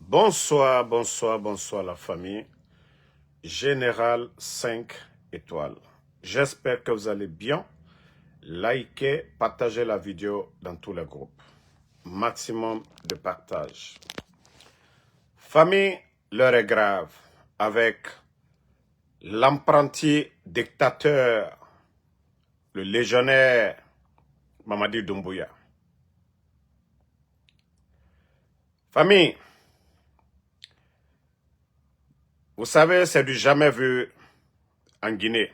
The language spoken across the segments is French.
Bonsoir, bonsoir, bonsoir la famille. Général 5 étoiles. J'espère que vous allez bien. Likez, partagez la vidéo dans tous les groupes. Maximum de partage. Famille, l'heure est grave avec l'apprenti dictateur, le légionnaire Mamadi Doumbouya. Famille, vous savez, c'est du jamais vu en Guinée.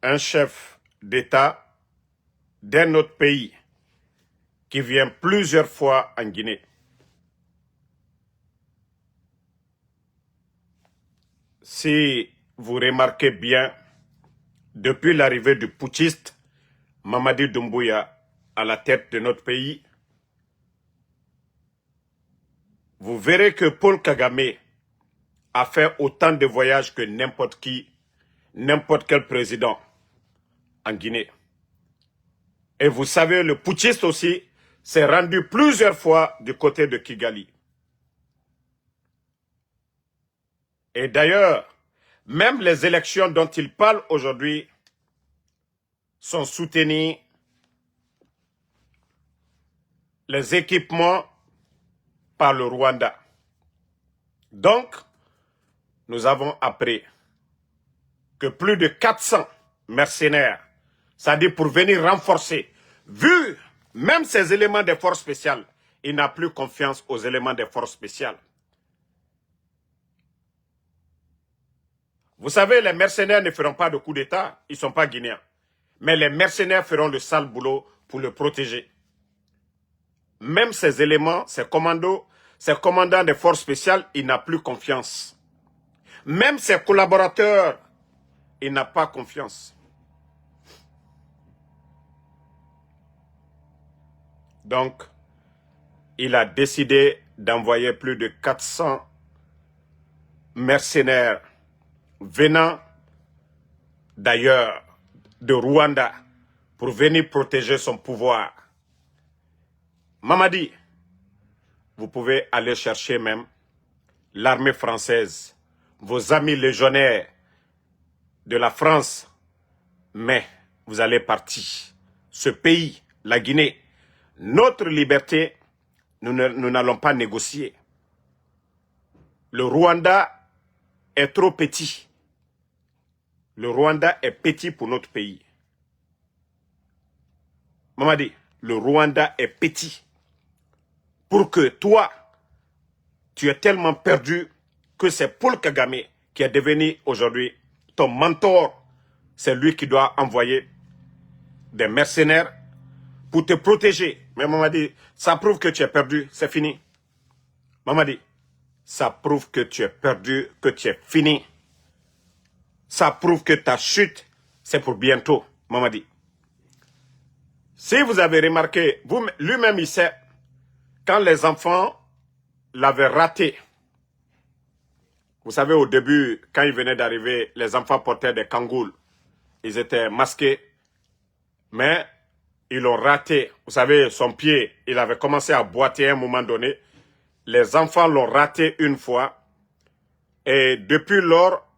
Un chef d'État d'un autre pays qui vient plusieurs fois en Guinée. Si vous remarquez bien, depuis l'arrivée du putschiste Mamadi Doumbouya à la tête de notre pays, vous verrez que Paul Kagame a fait autant de voyages que n'importe qui, n'importe quel président en Guinée. Et vous savez, le putschiste aussi s'est rendu plusieurs fois du côté de Kigali. Et d'ailleurs, même les élections dont il parle aujourd'hui sont soutenues, les équipements par le Rwanda. Donc, nous avons appris que plus de 400 mercenaires, c'est-à-dire pour venir renforcer, vu même ces éléments des forces spéciales, il n'a plus confiance aux éléments des forces spéciales. Vous savez, les mercenaires ne feront pas de coup d'État, ils ne sont pas guinéens. Mais les mercenaires feront le sale boulot pour le protéger. Même ces éléments, ces commandos, ces commandants des forces spéciales, il n'a plus confiance. Même ses collaborateurs, il n'a pas confiance. Donc, il a décidé d'envoyer plus de 400 mercenaires venant d'ailleurs de Rwanda pour venir protéger son pouvoir. Mamadi, vous pouvez aller chercher même l'armée française, vos amis légionnaires de la France, mais vous allez partir. Ce pays, la Guinée, notre liberté, nous n'allons pas négocier. Le Rwanda est trop petit. Le Rwanda est petit pour notre pays. Mamadi, le Rwanda est petit. Pour que toi, tu es tellement perdu que c'est Paul Kagame qui est devenu aujourd'hui ton mentor. C'est lui qui doit envoyer des mercenaires pour te protéger. Mais Mamadi, ça prouve que tu es perdu, c'est fini. Mamadi, ça prouve que tu es perdu, que tu es fini. Ça prouve que ta chute, c'est pour bientôt, Mamadi. Si vous avez remarqué, lui-même il sait, quand les enfants l'avaient raté, vous savez au début, quand il venait d'arriver, les enfants portaient des kangouls. Ils étaient masqués, mais ils l'ont raté. Vous savez, son pied, il avait commencé à boiter à un moment donné. Les enfants l'ont raté une fois. Et depuis lors,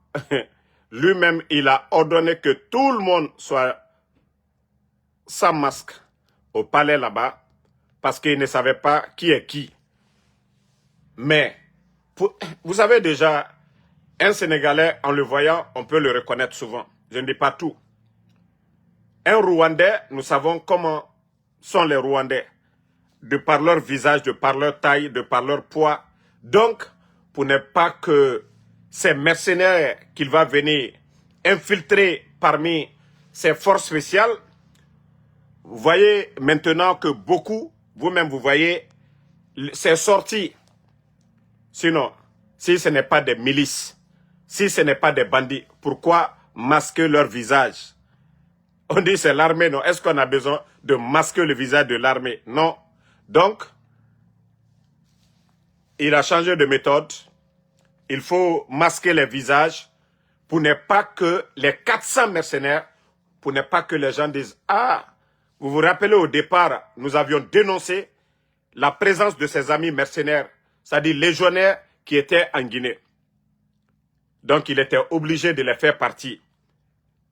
lui-même, il a ordonné que tout le monde soit sans masque au palais là-bas, parce qu'il ne savait pas qui est qui. Mais, vous savez déjà, un Sénégalais, en le voyant, on peut le reconnaître souvent. Je ne dis pas tout. Un Rwandais, nous savons comment sont les Rwandais, de par leur visage, de par leur taille, de par leur poids. Donc, pour ne pas que ces mercenaires qu'il va venir infiltrer parmi ces forces spéciales, vous voyez maintenant que beaucoup, vous-même vous voyez, c'est sorti. Sinon, si ce n'est pas des milices, si ce n'est pas des bandits, pourquoi masquer leur visage? On dit c'est l'armée, non? Est-ce qu'on a besoin de masquer le visage de l'armée? Non. Donc, il a changé de méthode. Il faut masquer les visages pour ne pas que les 400 mercenaires, pour ne pas que les gens disent « Ah, Vous vous rappelez au départ, nous avions dénoncé la présence de ses amis mercenaires, c'est-à-dire légionnaires qui étaient en Guinée. Donc il était obligé de les faire partie.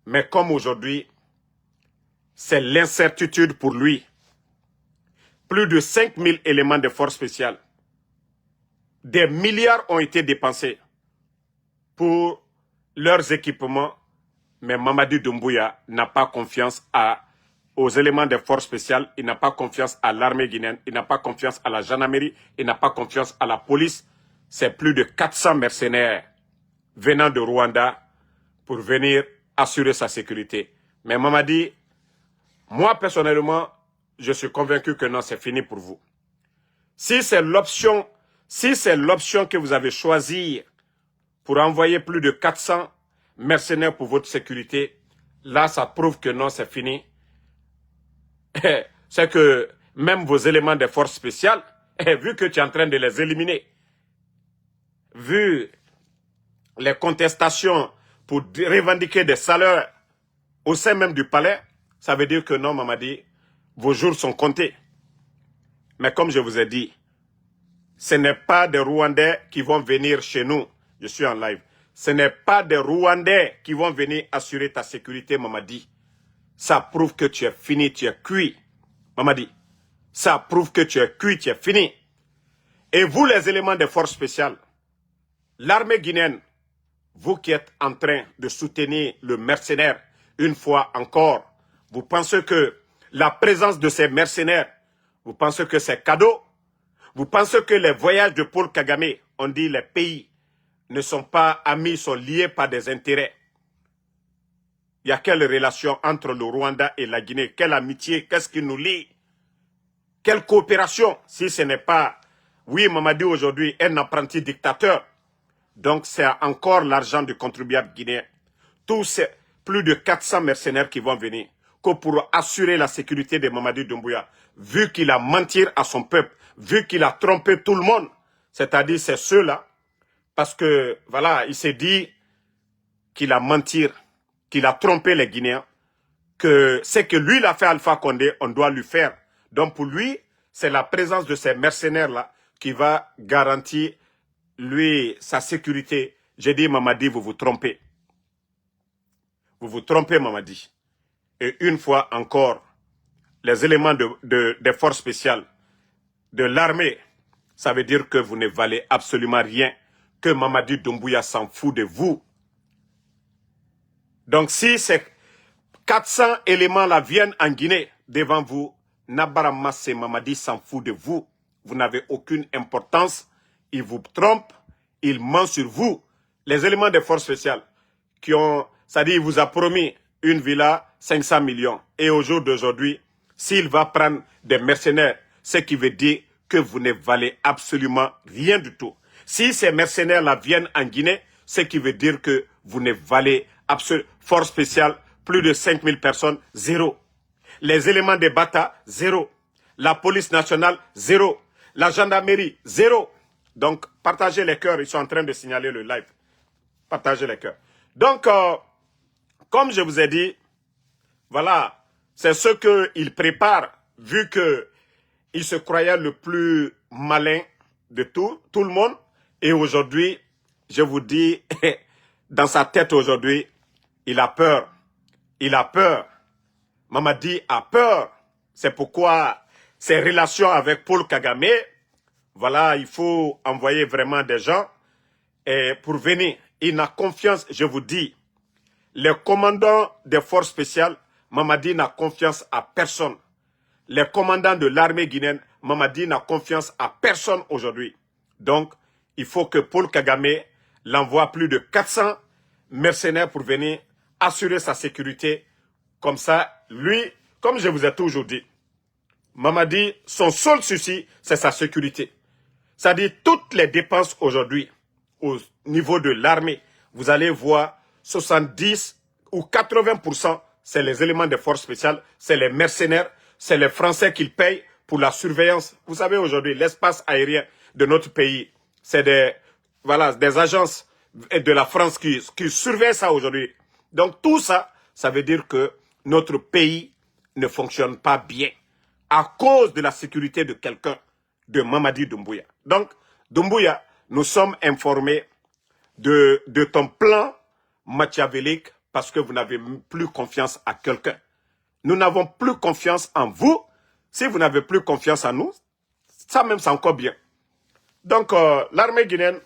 Mais comme aujourd'hui, c'est l'incertitude pour lui. Plus de 5000 éléments de force spéciale. Des milliards ont été dépensés pour leurs équipements, mais Mamadi Doumbouya n'a pas confiance aux éléments de force spéciales, il n'a pas confiance à l'armée guinéenne, il n'a pas confiance à la gendarmerie, il n'a pas confiance à la police. C'est plus de 400 mercenaires venant de Rwanda pour venir assurer sa sécurité. Mais Mamadi, moi personnellement, je suis convaincu que non, c'est fini pour vous. Si c'est l'option que vous avez choisie pour envoyer plus de 400 mercenaires pour votre sécurité, là, ça prouve que non, c'est fini. C'est que même vos éléments de force spéciales, vu que tu es en train de les éliminer, vu les contestations pour revendiquer des salaires au sein même du palais, ça veut dire que non, Mamadi, vos jours sont comptés. Mais comme je vous ai dit, ce n'est pas des Rwandais qui vont venir chez nous. Je suis en live. Ce n'est pas des Rwandais qui vont venir assurer ta sécurité, Mamadi. Ça prouve que tu es fini, tu es cuit. Mamadi, ça prouve que tu es cuit, tu es fini. Et vous, les éléments de force spéciales, l'armée guinéenne, vous qui êtes en train de soutenir le mercenaire, une fois encore, vous pensez que la présence de ces mercenaires, vous pensez que c'est cadeau? Vous pensez que les voyages de Paul Kagame, on dit les pays, ne sont pas amis, sont liés par des intérêts? Il y a quelle relation entre le Rwanda et la Guinée? Quelle amitié? Qu'est-ce qui nous lie? Quelle coopération? Si ce n'est pas, oui, Mamadi aujourd'hui, un apprenti dictateur. Donc c'est encore l'argent du contribuable guinéen. Tous ces plus de 400 mercenaires qui vont venir, que pour assurer la sécurité de Mamadi Doumbouya, vu qu'il a menti à son peuple, vu qu'il a trompé tout le monde, c'est-à-dire c'est ceux-là, parce que, voilà, il s'est dit qu'il a menti, qu'il a trompé les Guinéens, que ce que lui il a fait Alpha Condé, on doit lui faire. Donc pour lui, c'est la présence de ces mercenaires-là qui va garantir, lui, sa sécurité. J'ai dit, Mamadi, vous vous trompez. Vous vous trompez, Mamadi. Et une fois encore, les éléments des forces spéciales, de l'armée, ça veut dire que vous ne valez absolument rien, que Mamadi Doumbouya s'en fout de vous. Donc si ces 400 éléments-là viennent en Guinée devant vous, Nabara Massé Mamadi s'en fout de vous. Vous n'avez aucune importance. Il vous trompe, il ment sur vous. Les éléments des forces spéciales qui ont, c'est-à-dire il vous a promis une villa, 500 millions. Et au jour d'aujourd'hui, s'il va prendre des mercenaires, ce qui veut dire que vous ne valez absolument rien du tout. Si ces mercenaires-là viennent en Guinée, ce qui veut dire que vous ne valez absolument, force spéciale, plus de 5000 personnes, zéro. Les éléments de Bata, zéro. La police nationale, zéro. La gendarmerie, zéro. Donc, partagez les cœurs, ils sont en train de signaler le live. Partagez les cœurs. Donc, comme je vous ai dit, voilà, c'est ce qu'il prépare, vu qu'il se croyait le plus malin de tout le monde. Et aujourd'hui, je vous dis, dans sa tête aujourd'hui, il a peur. Il a peur. Mamadi a peur. C'est pourquoi ses relations avec Paul Kagame, voilà, il faut envoyer vraiment des gens pour venir. Il n'a confiance, je vous dis, les commandants des forces spéciales, Mamadi n'a confiance à personne. Les commandants de l'armée guinéenne, Mamadi n'a confiance à personne aujourd'hui. Donc, il faut que Paul Kagame l'envoie plus de 400 mercenaires pour venir assurer sa sécurité. Comme ça, lui, comme je vous ai toujours dit, Mamadi, son seul souci, c'est sa sécurité. C'est-à-dire toutes les dépenses aujourd'hui, au niveau de l'armée, vous allez voir 70 ou 80%, c'est les éléments de force spéciales, c'est les mercenaires, c'est les Français qui payent pour la surveillance. Vous savez aujourd'hui, l'espace aérien de notre pays, c'est des agences de la France qui surveillent ça aujourd'hui. Donc tout ça, ça veut dire que notre pays ne fonctionne pas bien à cause de la sécurité de quelqu'un, de Mamadi Doumbouya. Donc, Doumbouya, nous sommes informés de ton plan machiavélique parce que vous n'avez plus confiance à quelqu'un. Nous n'avons plus confiance en vous. Si vous n'avez plus confiance en nous, ça même c'est encore bien. Donc, l'armée guinéenne,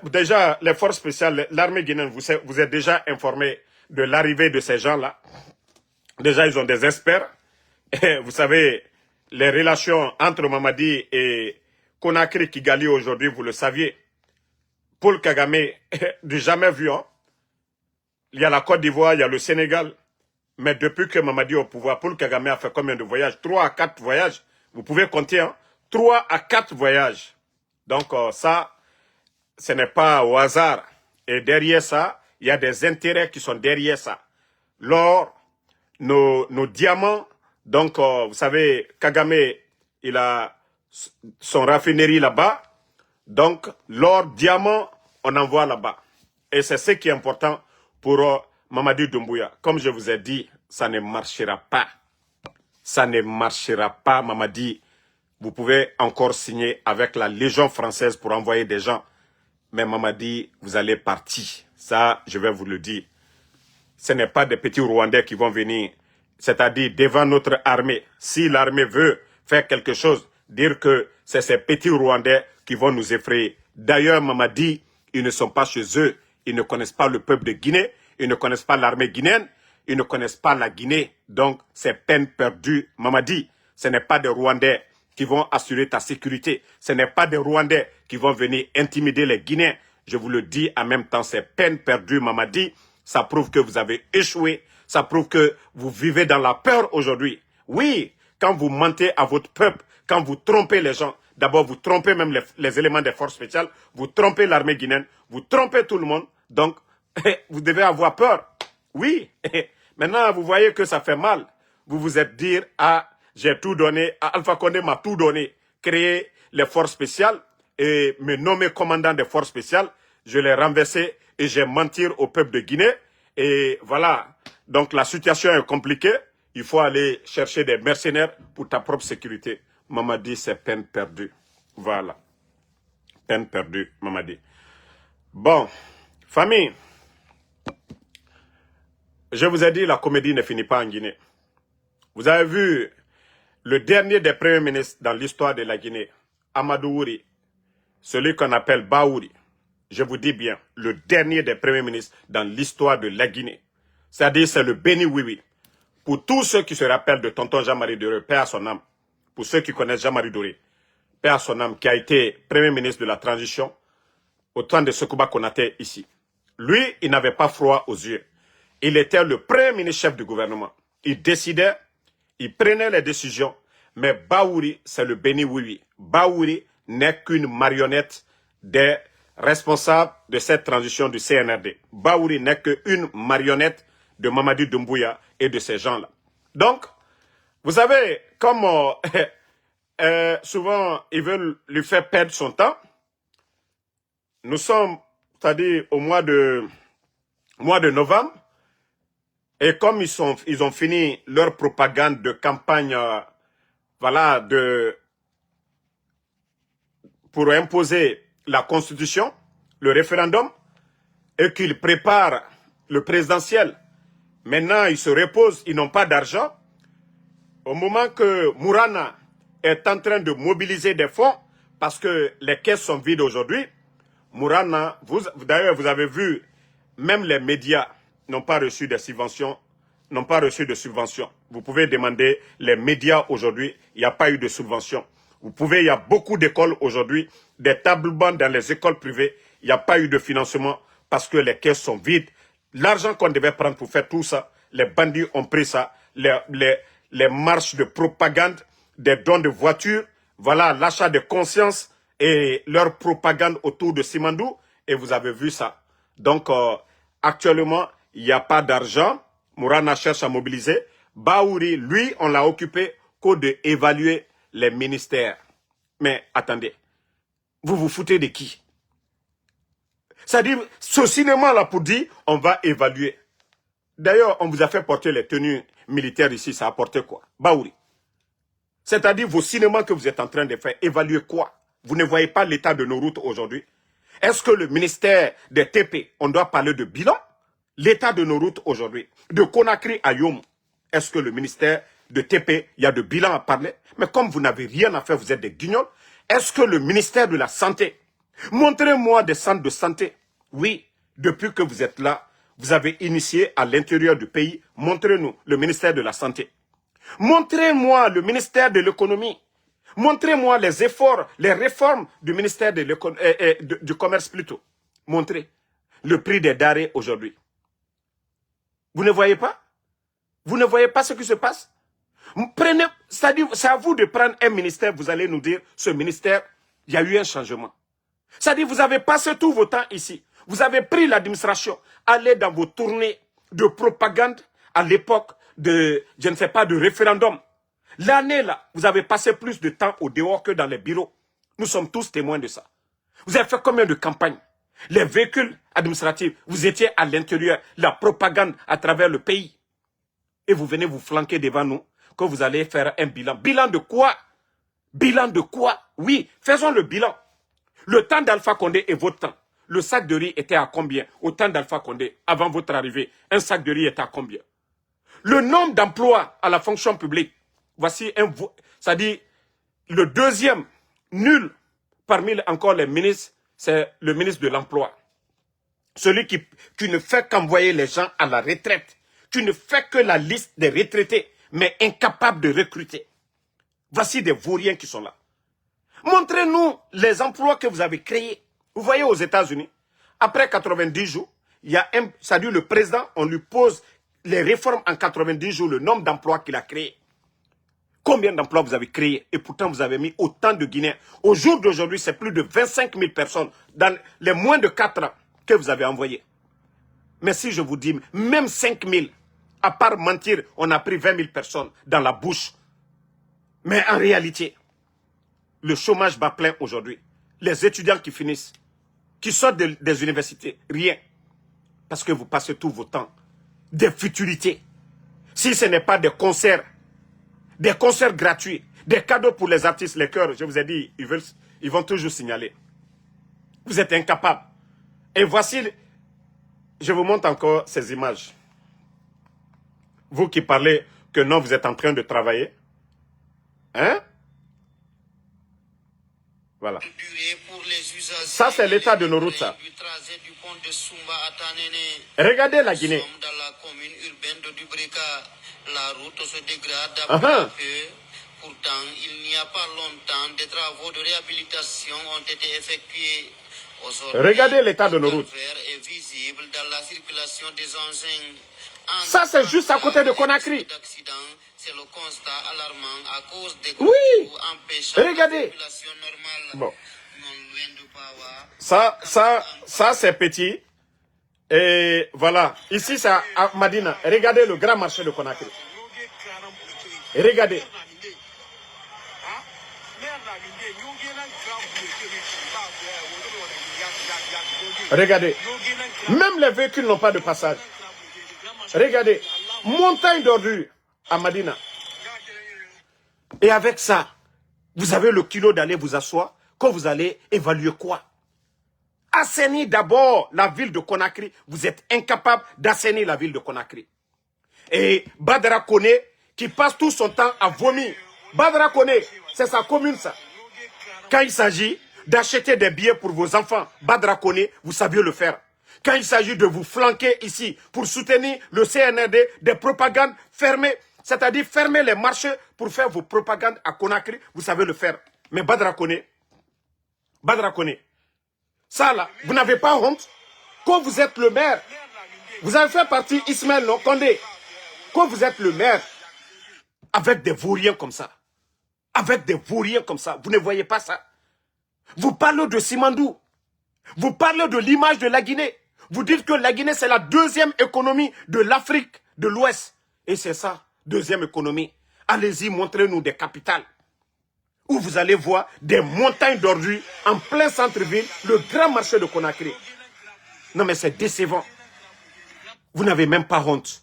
déjà, les forces spéciales, l'armée guinéenne, vous êtes déjà informé de l'arrivée de ces gens-là. Déjà, ils ont des experts. Et vous savez, les relations entre Mamadi et Conakry Kigali aujourd'hui, vous le saviez. Paul Kagame, du jamais vu. Hein? Il y a la Côte d'Ivoire, il y a le Sénégal. Mais depuis que Mamadi est au pouvoir, Paul Kagame a fait combien de voyages? 3 à 4 voyages. Vous pouvez compter. Hein? 3 à 4 voyages. Donc ça, ce n'est pas au hasard. Et derrière ça, il y a des intérêts qui sont derrière ça. L'or, nos diamants. Donc, vous savez, Kagame, il a son raffinerie là-bas. Donc, l'or, diamant, on envoie là-bas. Et c'est ce qui est important pour Mamadi Doumbouya. Comme je vous ai dit, ça ne marchera pas. Ça ne marchera pas, Mamadi. Vous pouvez encore signer avec la Légion française pour envoyer des gens. Mais Mamadi, vous allez partir. Ça, je vais vous le dire. Ce n'est pas des petits Rwandais qui vont venir, c'est-à-dire devant notre armée. Si l'armée veut faire quelque chose, dire que c'est ces petits Rwandais qui vont nous effrayer. D'ailleurs, Mamadi, ils ne sont pas chez eux. Ils ne connaissent pas le peuple de Guinée. Ils ne connaissent pas l'armée guinéenne. Ils ne connaissent pas la Guinée. Donc, c'est peine perdue. Mamadi, ce n'est pas des Rwandais qui vont assurer ta sécurité. Ce n'est pas des Rwandais qui vont venir intimider les Guinéens. Je vous le dis en même temps, c'est peine perdue, Mamadi. Ça prouve que vous avez échoué. Ça prouve que vous vivez dans la peur aujourd'hui. Oui, quand vous mentez à votre peuple, quand vous trompez les gens, d'abord vous trompez même les éléments des forces spéciales, vous trompez l'armée guinéenne, vous trompez tout le monde. Donc, vous devez avoir peur. Oui. Maintenant, vous voyez que ça fait mal. Vous vous êtes dit, ah, j'ai tout donné, Alpha Condé m'a tout donné, créé les forces spéciales et me nommer commandant des forces spéciales. Je l'ai renversé et j'ai menti au peuple de Guinée. Et voilà, donc la situation est compliquée. Il faut aller chercher des mercenaires pour ta propre sécurité. Mamadi, c'est peine perdue. Voilà. Peine perdue, Mamadi. Bon, famille, je vous ai dit, la comédie ne finit pas en Guinée. Vous avez vu le dernier des premiers ministres dans l'histoire de la Guinée, Amadou Ouri, celui qu'on appelle Baouri. Je vous dis bien, le dernier des premiers ministres dans l'histoire de la Guinée. C'est-à-dire, c'est le Béni Oui. Pour tous ceux qui se rappellent de tonton Jean-Marie Doré, paix à son âme. Pour ceux qui connaissent Jean-Marie Doré, paix à son âme, qui a été premier ministre de la transition au temps de Sekouba Konaté ici. Lui, il n'avait pas froid aux yeux. Il était le premier ministre chef du gouvernement. Il décidait, il prenait les décisions, mais Baouri, c'est le Béni Oui. Baouri n'est qu'une marionnette des responsables de cette transition du CNRD. Baouri n'est qu'une marionnette de Mamadi Doumbouya et de ces gens-là. Donc, vous savez, comme souvent ils veulent lui faire perdre son temps, nous sommes, c'est-à-dire au mois de novembre, et comme ils ont fini leur propagande de campagne, voilà, pour imposer la constitution, le référendum, et qu'ils préparent le présidentiel. Maintenant, ils se reposent, ils n'ont pas d'argent. Au moment que Mourana est en train de mobiliser des fonds, parce que les caisses sont vides aujourd'hui, Mourana, d'ailleurs, vous avez vu, même les médias n'ont pas reçu de subventions, Vous pouvez demander les médias aujourd'hui, il n'y a pas eu de subvention. Il y a beaucoup d'écoles aujourd'hui, des tableaux dans les écoles privées, il n'y a pas eu de financement parce que les caisses sont vides. L'argent qu'on devait prendre pour faire tout ça, les bandits ont pris ça, les marches de propagande, des dons de voitures, voilà l'achat de conscience et leur propagande autour de Simandou, et vous avez vu ça. Donc, actuellement, il n'y a pas d'argent, Mourana cherche à mobiliser. Baouri, lui, on l'a occupé qu'au d'évaluer les ministères. Mais attendez, vous vous foutez de qui? C'est-à-dire, ce cinéma-là pour dire, on va évaluer. D'ailleurs, on vous a fait porter les tenues militaire ici, ça a apporté quoi? Baouri. C'est-à-dire vos cinémas que vous êtes en train de faire, évaluez quoi? Vous ne voyez pas l'état de nos routes aujourd'hui? Est-ce que le ministère des TP, on doit parler de bilan? L'état de nos routes aujourd'hui, de Conakry à Yom, est-ce que le ministère de TP, il y a de bilan à parler? Mais comme vous n'avez rien à faire, vous êtes des guignols, est-ce que le ministère de la Santé, montrez-moi des centres de santé. Oui, depuis que vous êtes là, vous avez initié à l'intérieur du pays, montrez-nous le ministère de la Santé. Montrez-moi le ministère de l'économie. Montrez-moi les efforts, les réformes du ministère du commerce plutôt. Montrez le prix des denrées aujourd'hui. Vous ne voyez pas? Vous ne voyez pas ce qui se passe? Prenez, c'est-à-dire, c'est à vous de prendre un ministère, vous allez nous dire, ce ministère, il y a eu un changement. C'est-à-dire, vous avez passé tout votre temps ici. Vous avez pris l'administration, allez dans vos tournées de propagande à l'époque de, je ne sais pas, de référendum. L'année là, vous avez passé plus de temps au dehors que dans les bureaux. Nous sommes tous témoins de ça. Vous avez fait combien de campagnes? Les véhicules administratifs, vous étiez à l'intérieur, la propagande à travers le pays. Et vous venez vous flanquer devant nous, que vous allez faire un bilan. Bilan de quoi? Bilan de quoi? Oui, faisons le bilan. Le temps d'Alpha Condé et votre temps. Le sac de riz était à combien? Au temps d'Alpha Condé, avant votre arrivée, un sac de riz était à combien? Le nombre d'emplois à la fonction publique, voici un, c'est-à-dire le deuxième nul parmi encore les ministres, c'est le ministre de l'Emploi. Celui qui ne fait qu'envoyer les gens à la retraite. Tu ne fais que la liste des retraités, mais incapable de recruter. Voici des vauriens qui sont là. Montrez-nous les emplois que vous avez créés. Vous voyez aux États-Unis, après 90 jours, il y a un, c'est-à-dire le président, on lui pose les réformes en 90 jours, le nombre d'emplois qu'il a créés. Combien d'emplois vous avez créés? Et pourtant, vous avez mis autant de Guinéens. Au jour d'aujourd'hui, c'est plus de 25 000 personnes dans les moins de 4 ans que vous avez envoyés. Mais si je vous dis, même 5 000, à part mentir, on a pris 20 000 personnes dans la bouche. Mais en réalité, le chômage bat plein aujourd'hui. Les étudiants qui finissent, qui sortent des universités, rien. Parce que vous passez tout votre temps. Des futilités. Si ce n'est pas des concerts gratuits, des cadeaux pour les artistes, les chœurs, je vous ai dit, ils vont toujours signaler. Vous êtes incapables. Et voici, je vous montre encore ces images. Vous qui parlez que non, vous êtes en train de travailler. Hein? Voilà. Ça, c'est l'état de nos routes, ça. Regardez la Guinée. La route se dégrade peu à peu. Pourtant, il n'y a pas longtemps, des travaux de réhabilitation ont été effectués. Regardez l'état de nos routes. Est visible dans la circulation des engins. Ça, c'est juste à côté de Conakry. C'est le constat alarmant à cause des oui. Regardez. Bon. Ça c'est petit. Et voilà. Ici, c'est à Madina. Regardez le grand marché de Conakry. Regardez. Regardez. Même les véhicules n'ont pas de passage. Regardez. Montagne d'ordures à Madina. Et avec ça, vous avez le kilo d'aller vous asseoir, quand vous allez évaluer quoi? Assainir d'abord la ville de Conakry. Vous êtes incapable d'assainir la ville de Conakry. Et Badara Koné, qui passe tout son temps à vomir. Badara Koné, c'est sa commune ça. Quand il s'agit d'acheter des billets pour vos enfants, Badara Koné, vous saviez le faire. Quand il s'agit de vous flanquer ici pour soutenir le CNRD, des propagandes fermées, c'est-à-dire fermer les marchés pour faire vos propagandes à Conakry, vous savez le faire. Mais Badara Koné, ça là, vous n'avez pas honte? Quand vous êtes le maire, vous avez fait partie Ismaël Condé. Quand vous êtes le maire, avec des vauriens comme ça, vous ne voyez pas ça? Vous parlez de Simandou, vous parlez de l'image de la Guinée. Vous dites que la Guinée, c'est la deuxième économie de l'Afrique de l'Ouest. Et c'est ça, deuxième économie. Allez-y, montrez-nous des capitales où vous allez voir des montagnes d'ordures en plein centre-ville, le grand marché de Conakry. Non mais c'est décevant. Vous n'avez même pas honte.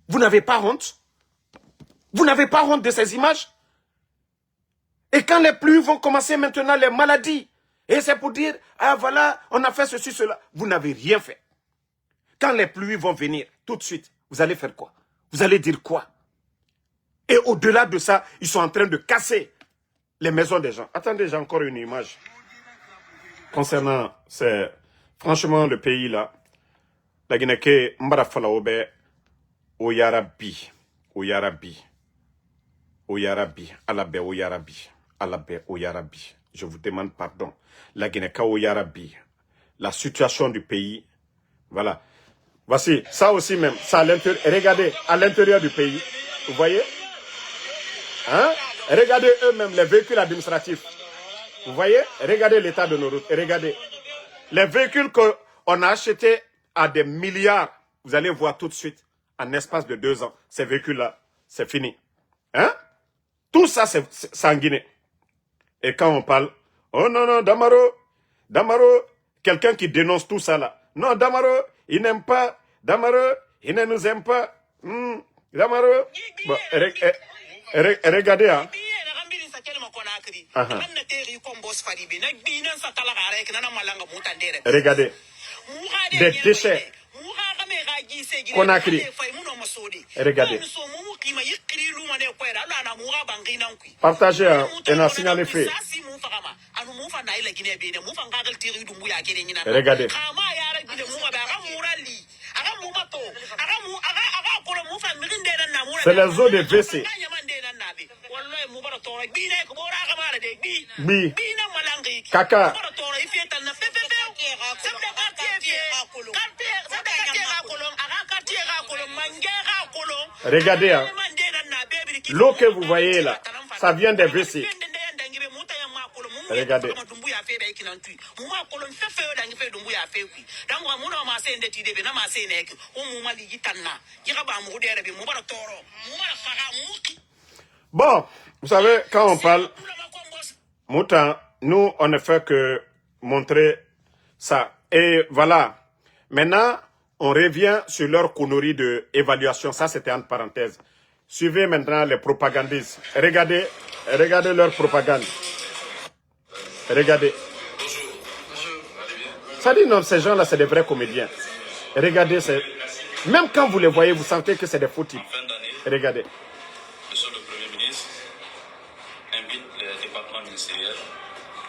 Vous n'avez pas honte? Vous n'avez pas honte de ces images? Et quand les pluies vont commencer maintenant, les maladies, et c'est pour dire, ah voilà, on a fait ceci, cela. Vous n'avez rien fait. Quand les pluies vont venir, tout de suite, vous allez faire quoi? Vous allez dire quoi? Et au-delà de ça, ils sont en train de casser les maisons des gens. Attendez, j'ai encore une image. Concernant, franchement, le pays là, la Guinée, Mbarafalaobe, Oyarabi, Oyarabi, Oyarabi, Alabé, Oyarabi, Alabé, Oyarabi. Je vous demande pardon. La Guinée, Oyarabi, la situation du pays, voilà. Voici, ça aussi même, ça à l'intérieur, regardez, à l'intérieur du pays, vous voyez? Hein? Regardez eux-mêmes les véhicules administratifs. Vous voyez? Regardez l'état de nos routes. Et regardez. Les véhicules qu'on a achetés à des milliards, vous allez voir tout de suite, en espace de 2 ans, ces véhicules-là, c'est fini. Hein? Tout ça, c'est en Guinée. Et quand on parle, oh non, non, Damaro, quelqu'un qui dénonce tout ça là. Non, Damaro, il n'aime pas. Damaro, il ne nous aime pas. Damaro. Bon, regardez, hein. Regardez. Des déchets. Conakry. Regardez. Partagez, hein, et on a signalé fait. Regardez. C'est les eaux de WC. Bi. Caca. Regardez, hein. L'eau que vous voyez là, ça vient des WC. Regardez. Bon, vous savez, quand on parle, Moutan, nous, on ne fait que montrer ça. Et voilà. Maintenant, on revient sur leur connerie d'évaluation. Ça, c'était entre parenthèses. Suivez maintenant les propagandistes. Regardez leur propagande. Regardez. Ça dit non, ces gens-là, c'est des vrais comédiens. Regardez, même quand vous les voyez, vous sentez que c'est des faux types. Regardez. Monsieur le Premier ministre invite les départements ministériels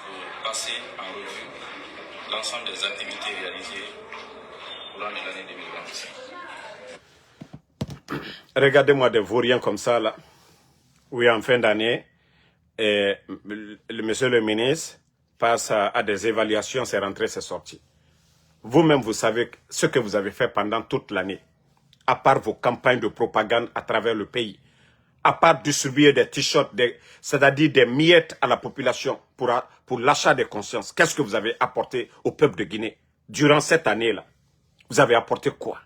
pour passer en revue l'ensemble des activités réalisées au cours de l'année 2025. Regardez-moi des vauriens comme ça, là. Oui, en fin d'année, monsieur le ministre passe à des évaluations, c'est rentré, c'est sorti. Vous-même, vous savez ce que vous avez fait pendant toute l'année, à part vos campagnes de propagande à travers le pays, à part distribuer des t-shirts, c'est-à-dire des miettes à la population pour l'achat des consciences. Qu'est-ce que vous avez apporté au peuple de Guinée durant cette année-là? Vous avez apporté quoi?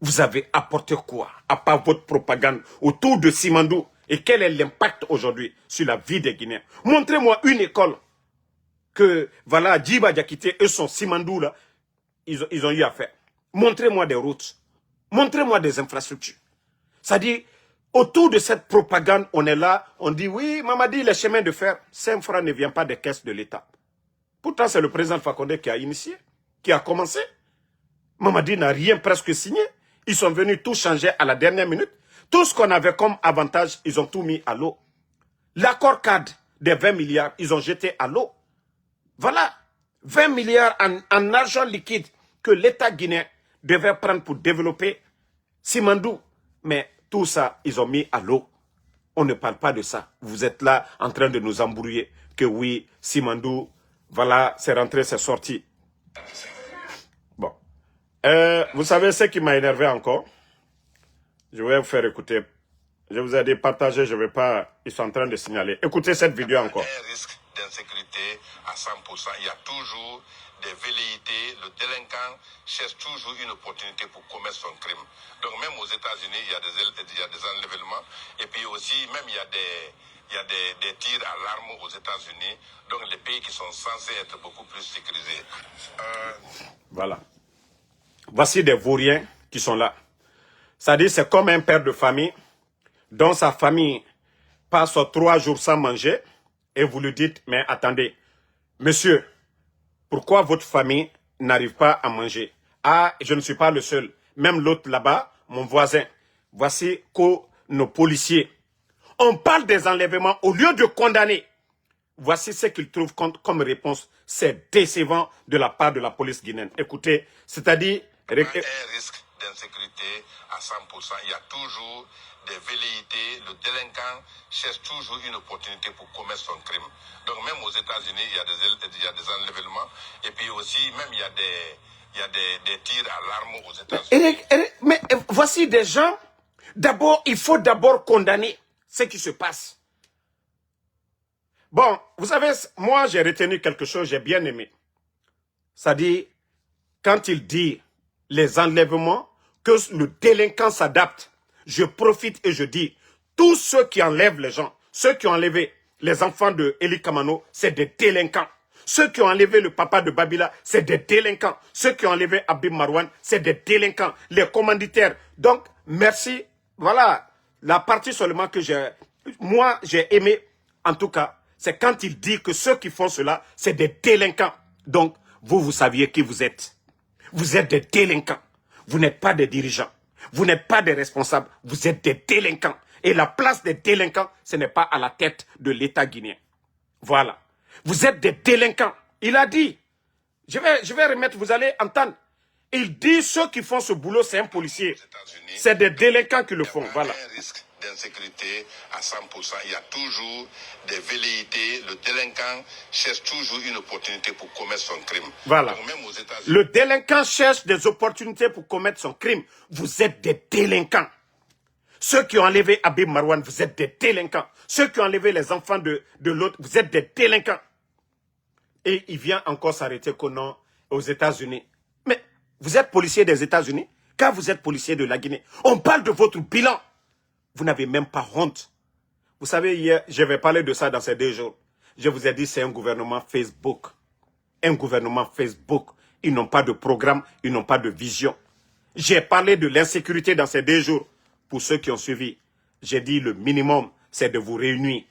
Vous avez apporté quoi? À part votre propagande autour de Simandou. Et quel est l'impact aujourd'hui sur la vie des Guinéens? Montrez-moi une école que, voilà, Djiba Diakité et son Simandou, là, ils ont eu à faire. Montrez-moi des routes. Montrez-moi des infrastructures. C'est-à-dire, autour de cette propagande, on est là, on dit, oui, Mamadi, les chemins de fer, 5 francs ne viennent pas des caisses de l'État. Pourtant, c'est le président Fakonde qui a initié, qui a commencé. Mamadi n'a rien presque signé. Ils sont venus tout changer à la dernière minute. Tout ce qu'on avait comme avantage, ils ont tout mis à l'eau. L'accord cadre des 20 milliards, ils ont jeté à l'eau. Voilà, 20 milliards en argent liquide que l'État guinéen devait prendre pour développer Simandou. Mais tout ça, ils ont mis à l'eau. On ne parle pas de ça. Vous êtes là en train de nous embrouiller que oui, Simandou, voilà, c'est rentré, c'est sorti. Bon. Vous savez ce qui m'a énervé encore? Je vais vous faire écouter. Je vous ai dit partager, je ne vais pas... Ils sont en train de signaler. Écoutez cette vidéo encore. Un risque d'insécurité à 100%. Il y a toujours des velléités. Le délinquant cherche toujours une opportunité pour commettre son crime. Donc même aux États-Unis, il y a des enlèvements. Et puis aussi, même il y a des tirs à l'arme aux États-Unis. Donc les pays qui sont censés être beaucoup plus sécurisés. Voilà. Voici des vauriens qui sont là. C'est-à-dire, c'est comme un père de famille. dont sa famille passe 3 jours sans manger, et vous lui dites, mais attendez, monsieur, pourquoi votre famille n'arrive pas à manger? Ah, je ne suis pas le seul. Même l'autre là-bas, mon voisin. Voici que nos policiers. On parle des enlèvements au lieu de condamner. Voici ce qu'ils trouvent comme réponse. C'est décevant de la part de la police guinéenne. Écoutez, c'est-à-dire... Un risque d'insécurité à 100%. Il y a toujours des velléités. Le délinquant cherche toujours une opportunité pour commettre son crime. Donc même aux États-Unis, il y a des enlèvements. Et puis aussi, même il y a des tirs à l'arme aux États-Unis. Mais voici des gens. D'abord, il faut d'abord condamner ce qui se passe. Bon, vous savez, moi j'ai retenu quelque chose, j'ai bien aimé. C'est-à-dire, quand il dit les enlèvements, que le délinquant s'adapte, je profite et je dis, tous ceux qui enlèvent les gens, ceux qui ont enlevé les enfants de Eli Kamano, c'est des délinquants. Ceux qui ont enlevé le papa de Babila, c'est des délinquants. Ceux qui ont enlevé Habib Marouane, c'est des délinquants. Les commanditaires. Donc, merci. Voilà, la partie seulement que moi, j'ai aimé, en tout cas, c'est quand il dit que ceux qui font cela, c'est des délinquants. Donc, vous saviez qui vous êtes. Vous êtes des délinquants. Vous n'êtes pas des dirigeants. Vous n'êtes pas des responsables. Vous êtes des délinquants. Et la place des délinquants, ce n'est pas à la tête de l'État guinéen. Voilà. Vous êtes des délinquants. Il a dit. Je vais remettre, vous allez entendre. Il dit ceux qui font ce boulot, c'est un policier. C'est des délinquants qui le font. Voilà. Un risque d'insécurité à 100%. Il y a toujours des velléités. Le délinquant cherche toujours une opportunité pour commettre son crime. Voilà. Donc, même aux États-Unis, le délinquant cherche des opportunités pour commettre son crime. Vous êtes des délinquants. Ceux qui ont enlevé Habib Marouane, vous êtes des délinquants. Ceux qui ont enlevé les enfants de l'autre, vous êtes des délinquants. Et il vient encore s'arrêter aux États-Unis. Mais vous êtes policier des États-Unis, car vous êtes policier de la Guinée. On parle de votre bilan. Vous n'avez même pas honte. Vous savez, hier, je vais parler de ça dans ces 2 jours. Je vous ai dit, c'est un gouvernement Facebook. Un gouvernement Facebook. Ils n'ont pas de programme, ils n'ont pas de vision. J'ai parlé de l'insécurité dans ces 2 jours. Pour ceux qui ont suivi, j'ai dit le minimum, c'est de vous réunir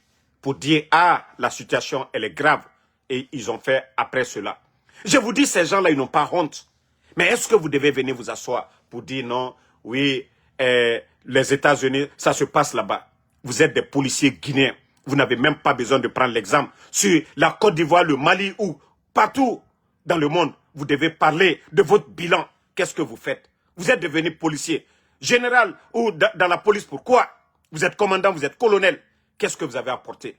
pour dire, ah, la situation, elle est grave. Et ils ont fait après cela. Je vous dis, ces gens-là, ils n'ont pas honte. Mais est-ce que vous devez venir vous asseoir pour dire non, oui, les États-Unis, ça se passe là-bas. Vous êtes des policiers guinéens. Vous n'avez même pas besoin de prendre l'exemple. Sur la Côte d'Ivoire, le Mali ou partout dans le monde, vous devez parler de votre bilan. Qu'est-ce que vous faites? Vous êtes devenu policier. Général ou dans la police, pourquoi? Vous êtes commandant, vous êtes colonel. Qu'est-ce que vous avez apporté?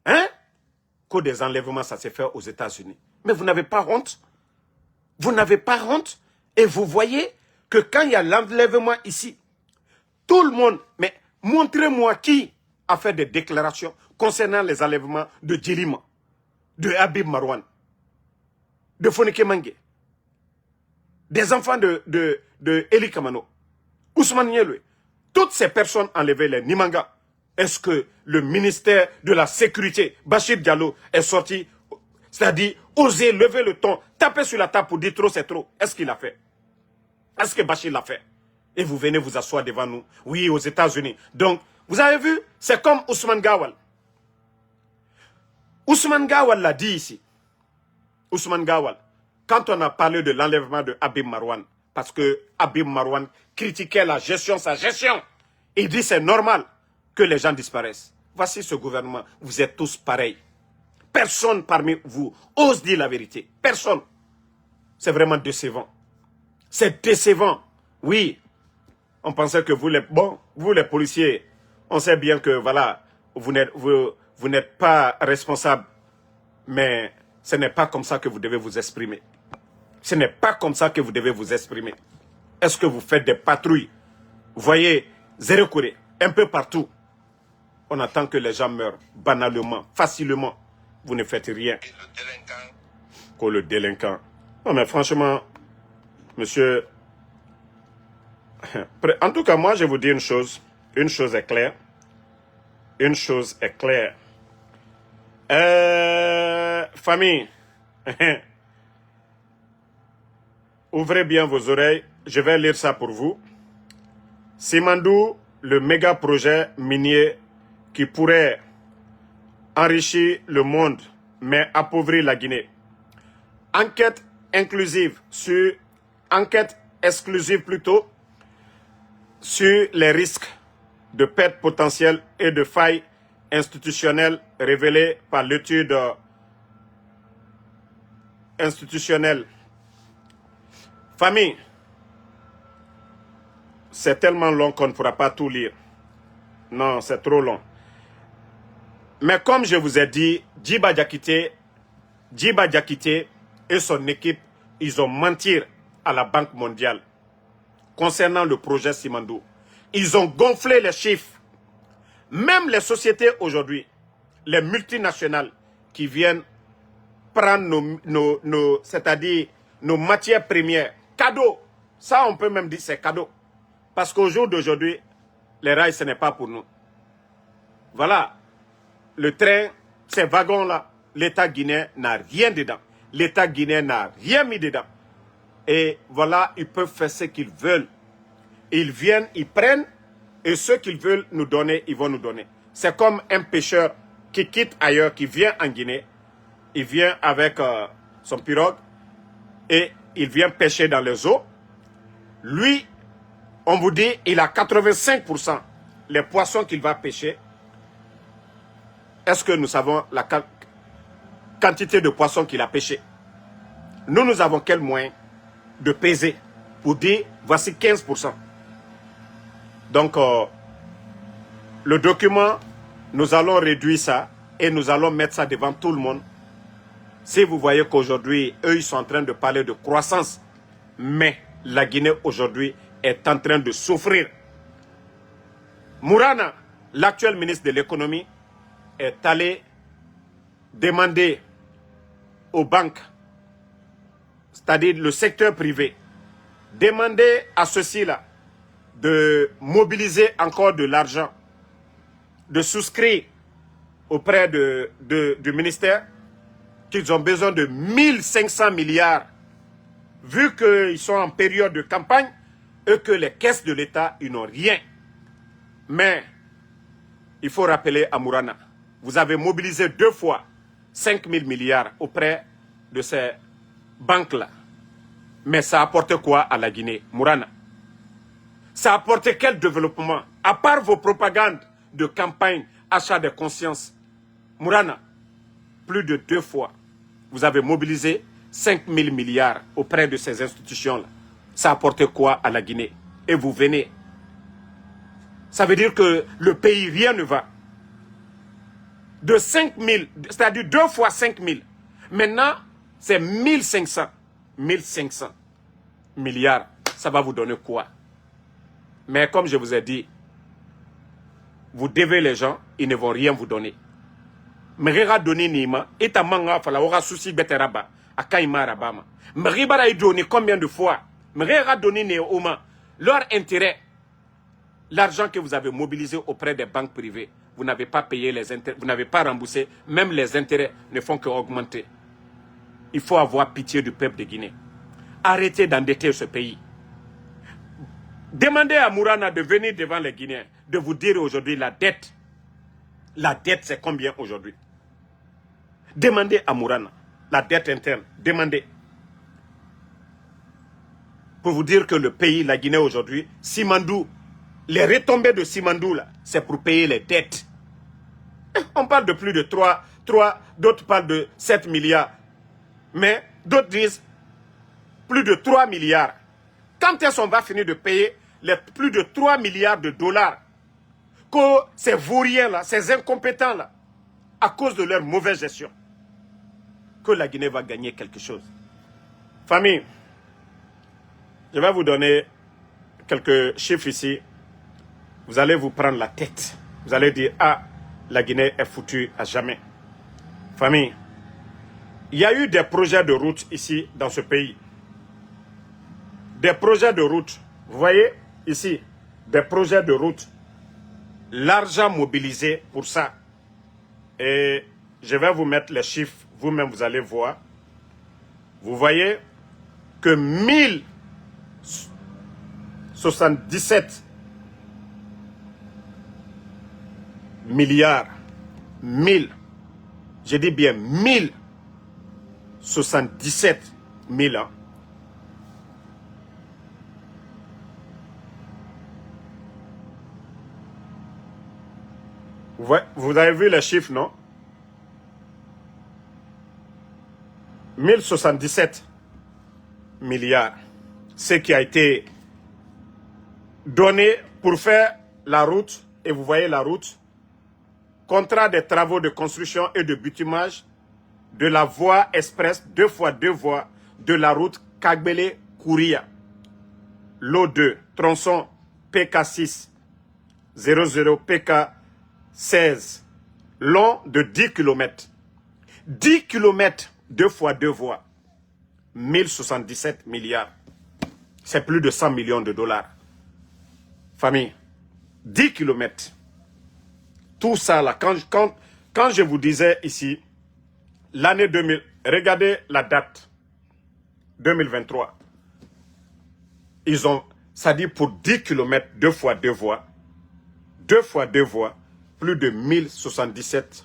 Hein? Que des enlèvements, ça s'est fait aux États-Unis. Mais vous n'avez pas honte? Vous n'avez pas honte? Et vous voyez que quand il y a l'enlèvement ici, tout le monde, mais montrez-moi qui a fait des déclarations concernant les enlèvements de Djilima, de Habib Marouane, de Fonike Mange, des enfants de Eli Kamano, Ousmane Nielwe. Toutes ces personnes enlevées, les Nimanga. Est-ce que le ministère de la Sécurité, Bachir Diallo, est sorti, c'est-à-dire oser lever le ton, taper sur la table pour dire trop c'est trop? Est-ce qu'il l'a fait? Est-ce que Bachir l'a fait? Et vous venez vous asseoir devant nous. Oui, aux États-Unis. Donc, vous avez vu, c'est comme Ousmane Gawal. Ousmane Gawal l'a dit ici. Ousmane Gawal, quand on a parlé de l'enlèvement de Habib Marouane, parce que Habib Marouane critiquait la gestion, sa gestion, il dit c'est normal que les gens disparaissent. Voici ce gouvernement, vous êtes tous pareils. Personne parmi vous ose dire la vérité. Personne. C'est vraiment décevant. C'est décevant. Oui. On pensait que vous les policiers, on sait bien que voilà, vous n'êtes pas responsable. Mais ce n'est pas comme ça que vous devez vous exprimer. Ce n'est pas comme ça que vous devez vous exprimer. Est-ce que vous faites des patrouilles? Vous voyez, zéro courrier, un peu partout. On attend que les gens meurent banalement, facilement. Vous ne faites rien. Que le délinquant. Non mais franchement, monsieur... En tout cas, moi je vous dis une chose. Une chose est claire. Une chose est claire. Famille, ouvrez bien vos oreilles. Je vais lire ça pour vous. Simandou le méga projet minier qui pourrait enrichir le monde, mais appauvrir la Guinée. Enquête exclusive plutôt, sur les risques de perte potentielle et de failles institutionnelles révélées par l'étude institutionnelle. Famille, c'est tellement long qu'on ne pourra pas tout lire. Non, c'est trop long. Mais comme je vous ai dit, Djiba Diakité et son équipe, ils ont menti à la Banque mondiale concernant le projet Simandou. Ils ont gonflé les chiffres. Même les sociétés aujourd'hui, les multinationales qui viennent prendre c'est-à-dire nos matières premières, cadeaux. Ça, on peut même dire c'est cadeau. Parce qu'au jour d'aujourd'hui, les rails, ce n'est pas pour nous. Voilà. Le train, ces wagons-là, l'État guinéen n'a rien dedans. L'État guinéen n'a rien mis dedans. Et voilà, ils peuvent faire ce qu'ils veulent. Ils viennent, ils prennent, et ce qu'ils veulent nous donner, ils vont nous donner. C'est comme un pêcheur qui quitte ailleurs, qui vient en Guinée. Il vient avec son pirogue et il vient pêcher dans les eaux. Lui, on vous dit, il a 85% les poissons qu'il va pêcher. Est-ce que nous savons la quantité de poissons qu'il a pêché? Nous avons quel moyen de peser pour dire, voici 15%. Donc, le document, nous allons réduire ça et nous allons mettre ça devant tout le monde. Si vous voyez qu'aujourd'hui, eux, ils sont en train de parler de croissance, mais la Guinée aujourd'hui est en train de souffrir. Mourana, l'actuel ministre de l'économie, est allé demander aux banques, c'est-à-dire le secteur privé, demander à ceux-ci-là de mobiliser encore de l'argent, de souscrire auprès du ministère qu'ils ont besoin de 1500 milliards, vu qu'ils sont en période de campagne et que les caisses de l'État, ils n'ont rien. Mais il faut rappeler à Mourana, vous avez mobilisé 2 fois 5 000 milliards auprès de ces banques-là. Mais ça a apporté quoi à la Guinée, Mourana? Ça a apporté quel développement? À part vos propagandes de campagne, achat de conscience. Mourana, plus de 2 fois, vous avez mobilisé 5 000 milliards auprès de ces institutions-là. Ça a apporté quoi à la Guinée? Et vous venez. Ça veut dire que le pays, rien ne va. De 5 000, c'est-à-dire 2 fois 5 000. Maintenant, c'est 1500 milliards. Ça va vous donner quoi? Mais comme je vous ai dit, vous devez les gens, ils ne vont rien vous donner. Meriga doni nima, eta manga fala ora souci beteraba, akaima rabama. Meribara doni combien de fois? Meriga doni ne oma. Leur intérêt, l'argent que vous avez mobilisé auprès des banques privées, vous n'avez pas payé les intérêts, vous n'avez pas remboursé, même les intérêts ne font qu'augmenter. Il faut avoir pitié du peuple de Guinée. Arrêtez d'endetter ce pays. Demandez à Mourana de venir devant les Guinéens, de vous dire aujourd'hui la dette. La dette, c'est combien aujourd'hui? Demandez à Mourana, la dette interne, demandez. Pour vous dire que le pays, la Guinée aujourd'hui, Simandou, les retombées de Simandou, là, c'est pour payer les dettes. On parle de plus de 3, d'autres parlent de 7 milliards. Mais d'autres disent plus de 3 milliards. Quand est-ce qu'on va finir de payer les plus de 3 milliards de dollars que ces vauriens-là, ces incompétents-là, à cause de leur mauvaise gestion, que la Guinée va gagner quelque chose? Famille, je vais vous donner quelques chiffres ici. Vous allez vous prendre la tête. Vous allez dire, ah, la Guinée est foutue à jamais. Famille, il y a eu des projets de route ici, dans ce pays. Des projets de route. Vous voyez, ici, des projets de route. L'argent mobilisé pour ça. Et je vais vous mettre les chiffres. Vous-même, vous allez voir. Vous voyez que 1077 milliards. 1000. Je dis bien 1077 000 ans. Vous avez vu les chiffres, non? 1077 milliards. Ce qui a été donné pour faire la route, et vous voyez la route, contrat des travaux de construction et de bitumage de la voie express 2x2 voies de la route Kagbele-Kouria. Lot 2, tronçon PK6 00 PK16, long de 10 km. 10 km 2x2 voies. 1077 milliards. C'est plus de 100 millions de dollars. Famille, 10 km. Tout ça là, quand je vous disais ici, l'année 2000, regardez la date, 2023. Ils ont, ça dit pour 10 km, 2x2 voies, 2x2 voies, plus de 1077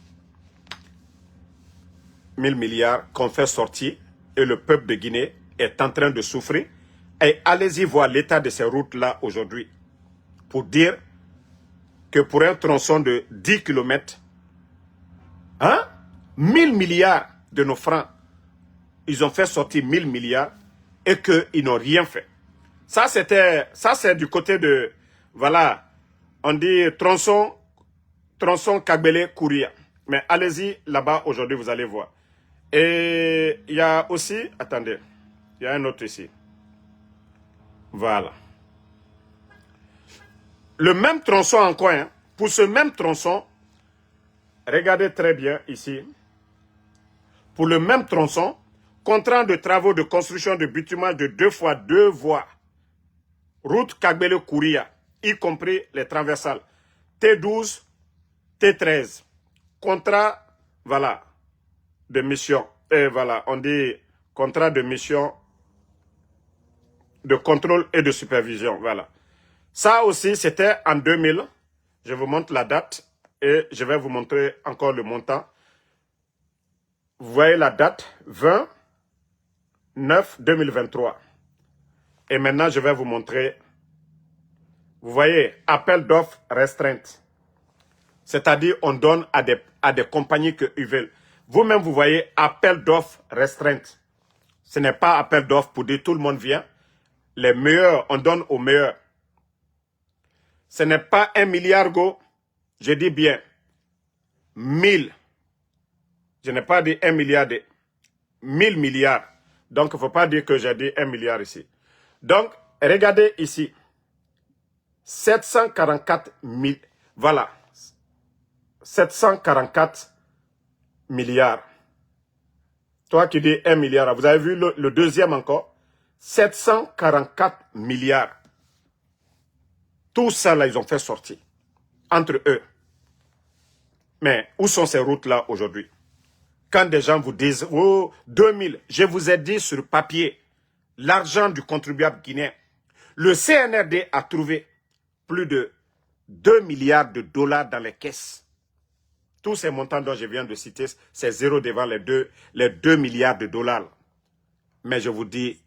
000 milliards qu'on fait sortir et le peuple de Guinée est en train de souffrir. Et allez-y voir l'état de ces routes-là aujourd'hui pour dire que pour un tronçon de 10 km, 1000 milliards de nos francs, ils ont fait sortir 1000 milliards et qu'ils n'ont rien fait. Ça, c'est du côté de, voilà, on dit tronçon Kagbele-Kouria. Mais allez-y là-bas aujourd'hui, vous allez voir. Et il y a aussi, attendez, il y a un autre ici. Voilà. Le même tronçon en coin, pour ce même tronçon, regardez très bien ici. Pour le même tronçon, contrat de travaux de construction de bitumage de 2x2 voies. Route Kagbele-Kouria, y compris les traversales. T12, T13. Contrat, voilà, de mission. Et voilà, on dit contrat de mission de contrôle et de supervision. Voilà. Ça aussi, c'était en 2000. Je vous montre la date et je vais vous montrer encore le montant. Vous voyez la date, 20-9-2023. Et maintenant, je vais vous montrer, vous voyez, appel d'offres restreinte. C'est-à-dire, on donne à des compagnies qu'ils veulent. Vous-même, vous voyez, appel d'offres restreinte. Ce n'est pas appel d'offres pour dire tout le monde vient. Les meilleurs, on donne aux meilleurs. Ce n'est pas 1 milliard, go. Je dis bien 1000. Je n'ai pas dit 1 milliard, 1000 milliards. Donc, il ne faut pas dire que j'ai dit 1 milliard ici. Donc, regardez ici. 744 000. Voilà. 744 milliards. Toi qui dis 1 milliard, vous avez vu le deuxième encore? 744 milliards. Tout ça, là, ils ont fait sortir. Entre eux. Mais où sont ces routes-là aujourd'hui? Quand des gens vous disent, oh, 2000, je vous ai dit sur papier, l'argent du contribuable guinéen. Le CNRD a trouvé plus de 2 milliards de dollars dans les caisses. Tous ces montants dont je viens de citer, c'est zéro devant les 2 milliards de dollars. Mais je vous dis,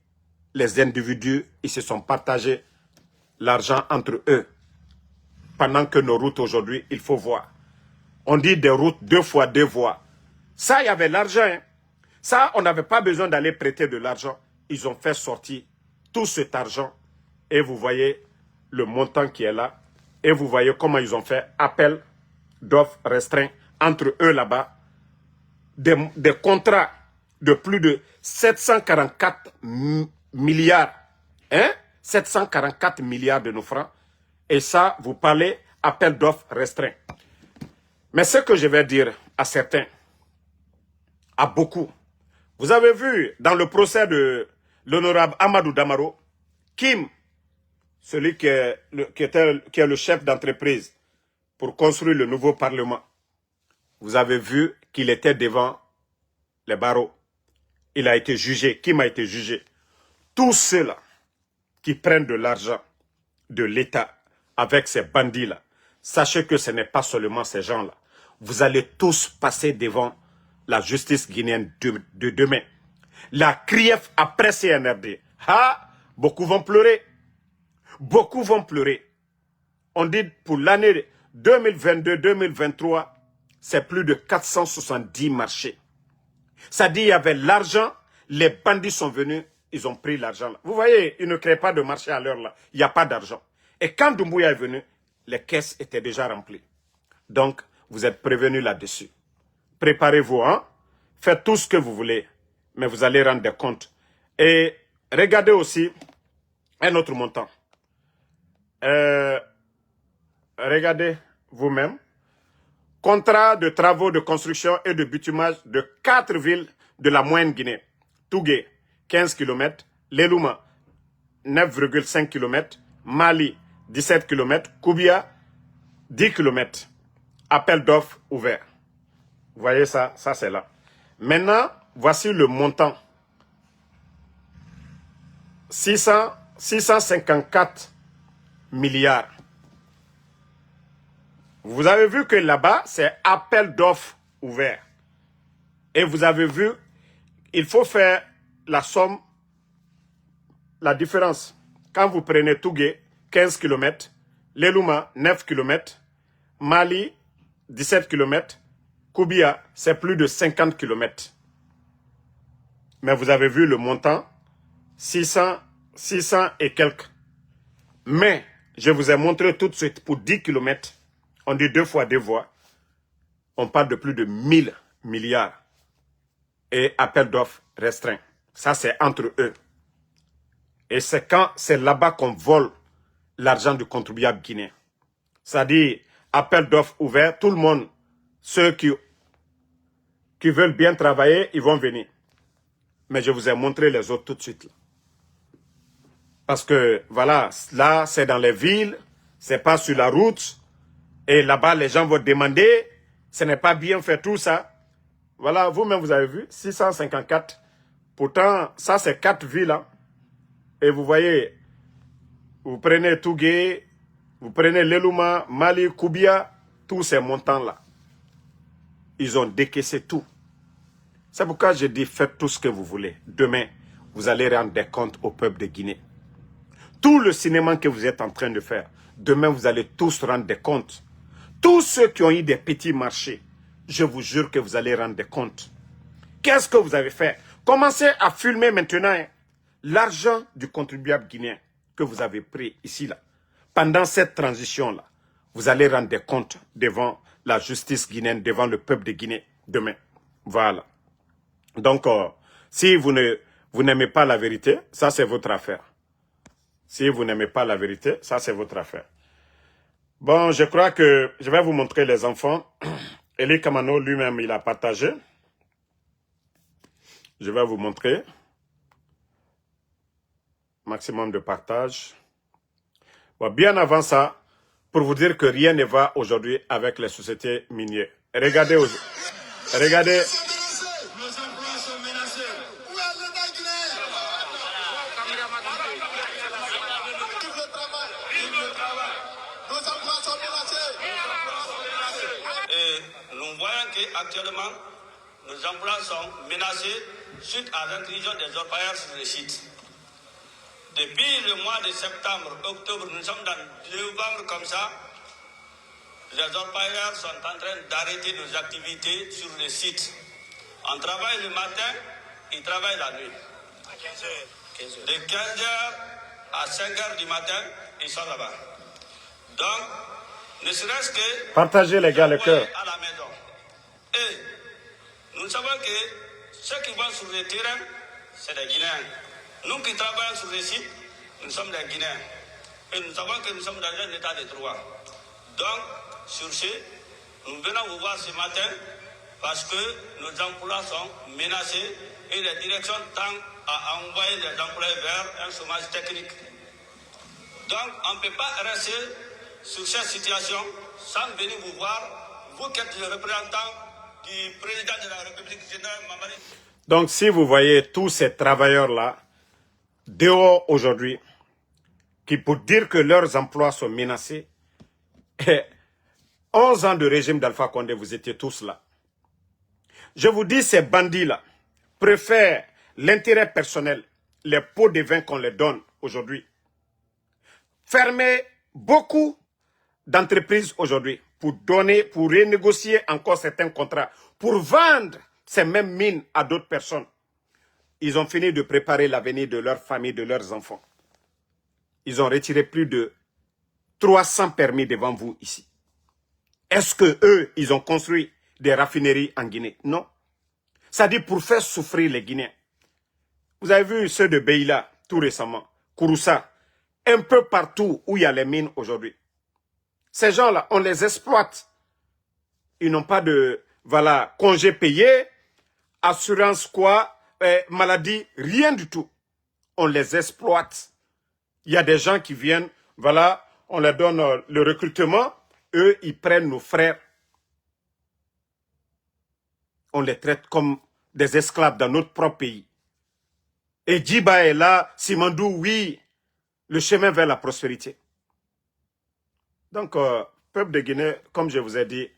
les individus, ils se sont partagés l'argent entre eux. Pendant que nos routes aujourd'hui, il faut voir. On dit des routes 2x2 voies. Ça, il y avait l'argent. Hein. Ça, on n'avait pas besoin d'aller prêter de l'argent. Ils ont fait sortir tout cet argent. Et vous voyez le montant qui est là. Et vous voyez comment ils ont fait appel d'offres restreints entre eux là-bas. Des contrats de plus de 744 milliards. Hein? 744 milliards de nos francs. Et ça, vous parlez appel d'offres restreints. Mais ce que je vais dire à certains, à beaucoup, vous avez vu dans le procès de l'honorable Amadou Damaro, Kim, celui qui est le chef d'entreprise pour construire le nouveau parlement, vous avez vu qu'il était devant les barreaux. Il a été jugé. Kim a été jugé. Tous ceux-là qui prennent de l'argent de l'État avec ces bandits-là, sachez que ce n'est pas seulement ces gens-là. Vous allez tous passer devant la justice guinéenne de demain. La CRIEF après CNRD. Ah, beaucoup vont pleurer. Beaucoup vont pleurer. On dit pour l'année 2022-2023, c'est plus de 470 marchés. Ça dit il y avait l'argent, les bandits sont venus, ils ont pris l'argent. Vous voyez, ils ne créent pas de marché à l'heure là. Il n'y a pas d'argent. Et quand Doumbouya est venu, les caisses étaient déjà remplies. Donc, vous êtes prévenus là-dessus. Préparez-vous, hein? Faites tout ce que vous voulez, mais vous allez rendre des comptes. Et regardez aussi un autre montant. Regardez vous-même. Contrat de travaux de construction et de bitumage de 4 villes de la moyenne Guinée. Tougué, 15 km. Lelouma, 9,5 km. Mali, 17 km. Koubia, 10 km. Appel d'offres ouvert. Vous voyez ça? Ça, c'est là. Maintenant, voici le montant. 654 milliards. Vous avez vu que là-bas, c'est appel d'offres ouvert. Et vous avez vu, il faut faire la somme, la différence. Quand vous prenez Tougué, 15 km, Lelouma, 9 km, Mali, 17 km, Koubia, c'est plus de 50 km. Mais vous avez vu le montant, 600 et quelques. Mais, je vous ai montré tout de suite, pour 10 km, on dit 2 fois 2 voies, on parle de plus de 1000 milliards. Et appel d'offres restreint. Ça, c'est entre eux. Et c'est quand c'est là-bas qu'on vole l'argent du contribuable guinéen. C'est-à-dire, appel d'offres ouvert, tout le monde, ceux qui veulent bien travailler, ils vont venir. Mais je vous ai montré les autres tout de suite. Là. Parce que, voilà, là, c'est dans les villes, c'est pas sur la route. Et là-bas, les gens vont demander, ce n'est pas bien fait tout ça. Voilà, vous-même, vous avez vu, 654. Pourtant, ça, c'est 4 villes. Hein. Et vous voyez, vous prenez Tougué, vous prenez Lelouma, Mali, Koubia, tous ces montants-là. Ils ont décaissé tout. C'est pourquoi je dis, faites tout ce que vous voulez. Demain, vous allez rendre des comptes au peuple de Guinée. Tout le cinéma que vous êtes en train de faire, demain, vous allez tous rendre des comptes. Tous ceux qui ont eu des petits marchés, je vous jure que vous allez rendre des comptes. Qu'est-ce que vous avez fait? Commencez à filmer maintenant hein, l'argent du contribuable guinéen que vous avez pris ici, là. Pendant cette transition-là, vous allez rendre des comptes devant la justice guinéenne, devant le peuple de Guinée demain. Voilà. Donc, si vous n'aimez pas la vérité, ça c'est votre affaire. Si vous n'aimez pas la vérité, ça c'est votre affaire. Bon, je crois que je vais vous montrer les enfants. Eli Kamano lui-même, il a partagé. Je vais vous montrer. Maximum de partage. Bon, bien avant ça, pour vous dire que rien ne va aujourd'hui avec les sociétés minières. Regardez. Regardez. Actuellement, nos emplois sont menacés suite à l'intrusion des orpailleurs sur le site. Depuis le mois de septembre, octobre, nous sommes dans novembre comme ça. Les orpailleurs sont en train d'arrêter nos activités sur le site. On travaille le matin, ils travaillent la nuit. De 15h à 5h du matin, ils sont là-bas. Donc, ne serait-ce que... Partagez les gars le cœur. À la maison. Et nous savons que ceux qui vont sur le terrain, c'est des Guinéens. Nous qui travaillons sur le site, nous sommes des Guinéens. Et nous savons que nous sommes dans un état de droit. Donc, sur ce, nous venons vous voir ce matin parce que nos emplois sont menacés et la direction tend à envoyer les employés vers un chômage technique. Donc, on ne peut pas rester sur cette situation sans venir vous voir, vous qui êtes le représentant du président de la République générale Mamadi. Donc, si vous voyez tous ces travailleurs-là, dehors aujourd'hui, qui pour dire que leurs emplois sont menacés, 11 ans de régime d'Alpha Condé, vous étiez tous là. Je vous dis, ces bandits-là préfèrent l'intérêt personnel, les pots de vin qu'on leur donne aujourd'hui. Fermer beaucoup d'entreprises aujourd'hui pour donner, pour renégocier encore certains contrats, pour vendre ces mêmes mines à d'autres personnes. Ils ont fini de préparer l'avenir de leur famille, de leurs enfants. Ils ont retiré plus de 300 permis devant vous ici. Est-ce que eux, ils ont construit des raffineries en Guinée? Non. Ça dit pour faire souffrir les Guinéens. Vous avez vu ceux de Beila tout récemment, Kouroussa, un peu partout où il y a les mines aujourd'hui. Ces gens-là, on les exploite. Ils n'ont pas de congé payé, assurance quoi, maladie, rien du tout. On les exploite. Il y a des gens qui viennent, on leur donne le recrutement, eux, ils prennent nos frères. On les traite comme des esclaves dans notre propre pays. Et Djiba est là, Simandou, oui, le chemin vers la prospérité. Donc, peuple de Guinée, comme je vous ai dit,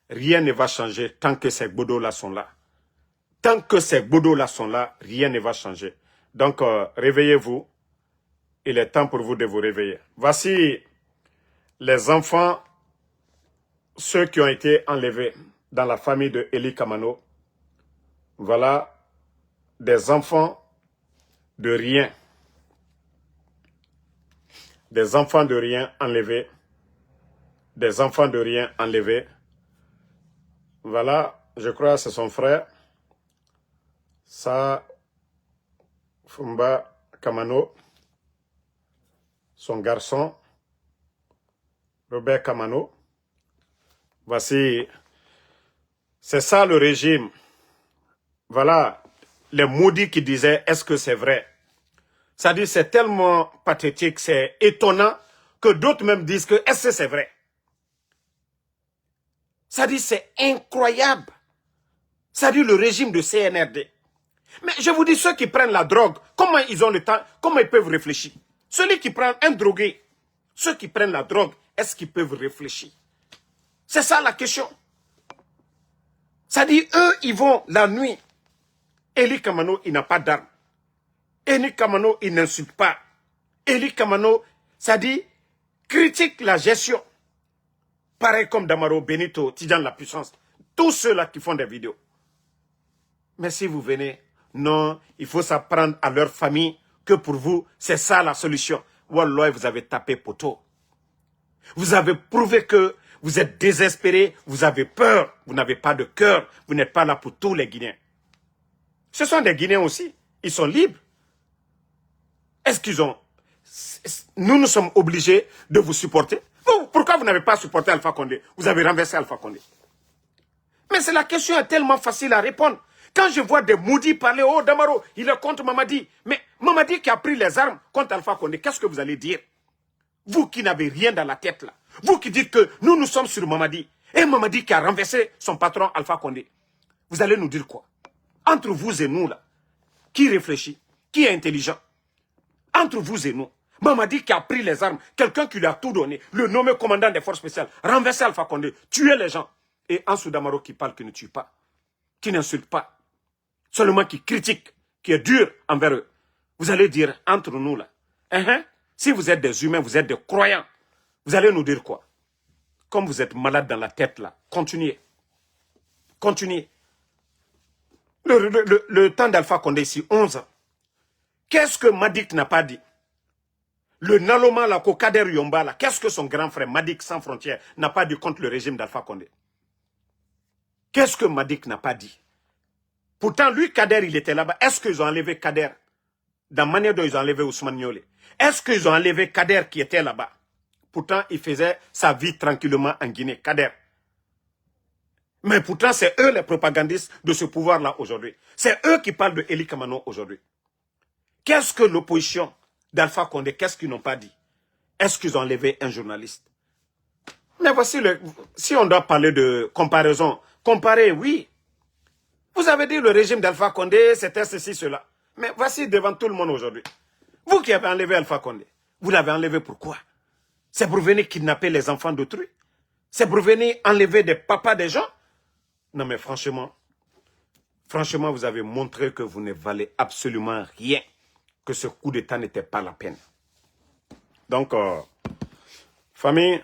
rien ne va changer tant que ces Bodos-là sont là. Tant que ces Bodos-là sont là, rien ne va changer. Donc, réveillez-vous. Il est temps pour vous de vous réveiller. Voici les enfants, ceux qui ont été enlevés dans la famille de Eli Kamano. Voilà des enfants de rien. Des enfants de rien enlevés. Des enfants de rien enlevés. Voilà, je crois que c'est son frère. Ça, Fumba Kamano. Son garçon, Robert Kamano. Voici, c'est ça le régime. Voilà, les maudits qui disaient, est-ce que c'est vrai? Ça dit, c'est tellement pathétique, c'est étonnant, que d'autres même disent que, est-ce que c'est vrai? Ça dit, c'est incroyable. Ça dit, le régime de CNRD. Mais je vous dis, ceux qui prennent la drogue, comment ils ont le temps, comment ils peuvent réfléchir? Celui qui prend un drogué, ceux qui prennent la drogue, est-ce qu'ils peuvent réfléchir? C'est ça la question. Ça dit, eux, ils vont la nuit. Eli Kamano, il n'a pas d'armes. Eli Kamano, il n'insulte pas. Eli Kamano, ça dit, critique la gestion. Pareil comme Damaro, Benito, Tidjan la puissance. Tous ceux-là qui font des vidéos. Mais si vous venez, non, il faut s'apprendre à leur famille que pour vous, c'est ça la solution. Wallah, vous avez tapé poteau. Vous avez prouvé que vous êtes désespéré, vous avez peur, vous n'avez pas de cœur, vous n'êtes pas là pour tous les Guinéens. Ce sont des Guinéens aussi, ils sont libres. Est-ce qu'ils ont... Nous sommes obligés de vous supporter. Pourquoi vous n'avez pas supporté Alpha Condé? Vous avez renversé Alpha Condé. Mais la question est tellement facile à répondre. Quand je vois des maudits parler, oh Damaro, il est contre Mamadi. Mais Mamadi qui a pris les armes contre Alpha Condé, qu'est-ce que vous allez dire? Vous qui n'avez rien dans la tête là. Vous qui dites que nous sommes sur Mamadi. Et Mamadi qui a renversé son patron Alpha Condé. Vous allez nous dire quoi? Entre vous et nous là, qui réfléchit? Qui est intelligent? Entre vous et nous. Mamadi qui a pris les armes, quelqu'un qui lui a tout donné, le nommé commandant des forces spéciales, renverser Alpha Condé, tuer les gens. Et Ansou Damaro qui parle, qui ne tue pas, qui n'insulte pas. Seulement qui critique, qui est dur envers eux. Vous allez dire, entre nous là, si vous êtes des humains, vous êtes des croyants, vous allez nous dire quoi? Comme vous êtes malade dans la tête là, continuez. Continuez. Le temps d'Alpha Condé ici, 11 ans. Qu'est-ce que Madik n'a pas dit? Le Naloma, la Kader Yomba, là, qu'est-ce que son grand frère Madik sans frontières n'a pas dit contre le régime d'Alpha Condé? Qu'est-ce que Madik n'a pas dit? Pourtant, lui, Kader, il était là-bas. Est-ce qu'ils ont enlevé Kader? Dans la manière dont ils ont enlevé Ousmane Niolé. Est-ce qu'ils ont enlevé Kader qui était là-bas? Pourtant, il faisait sa vie tranquillement en Guinée. Kader. Mais pourtant, c'est eux les propagandistes de ce pouvoir-là aujourd'hui. C'est eux qui parlent de Eli Kamano aujourd'hui. Qu'est-ce que l'opposition d'Alpha Condé, qu'est-ce qu'ils n'ont pas dit? Est-ce qu'ils ont enlevé un journaliste? Mais voici, si on doit parler de comparaison, comparer, oui. Vous avez dit le régime d'Alpha Condé, c'était ceci, cela. Mais voici devant tout le monde aujourd'hui. Vous qui avez enlevé Alpha Condé, vous l'avez enlevé pourquoi? C'est pour venir kidnapper les enfants d'autrui? C'est pour venir enlever des papas des gens? Non mais franchement, vous avez montré que vous ne valez absolument rien. Que ce coup d'État n'était pas la peine. Donc, famille,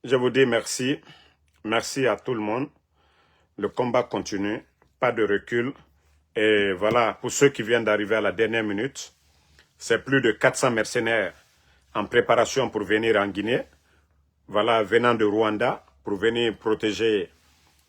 je vous dis merci. Merci à tout le monde. Le combat continue. Pas de recul. Et voilà, pour ceux qui viennent d'arriver à la dernière minute, c'est plus de 400 mercenaires en préparation pour venir en Guinée. Voilà, venant de Rwanda, pour venir protéger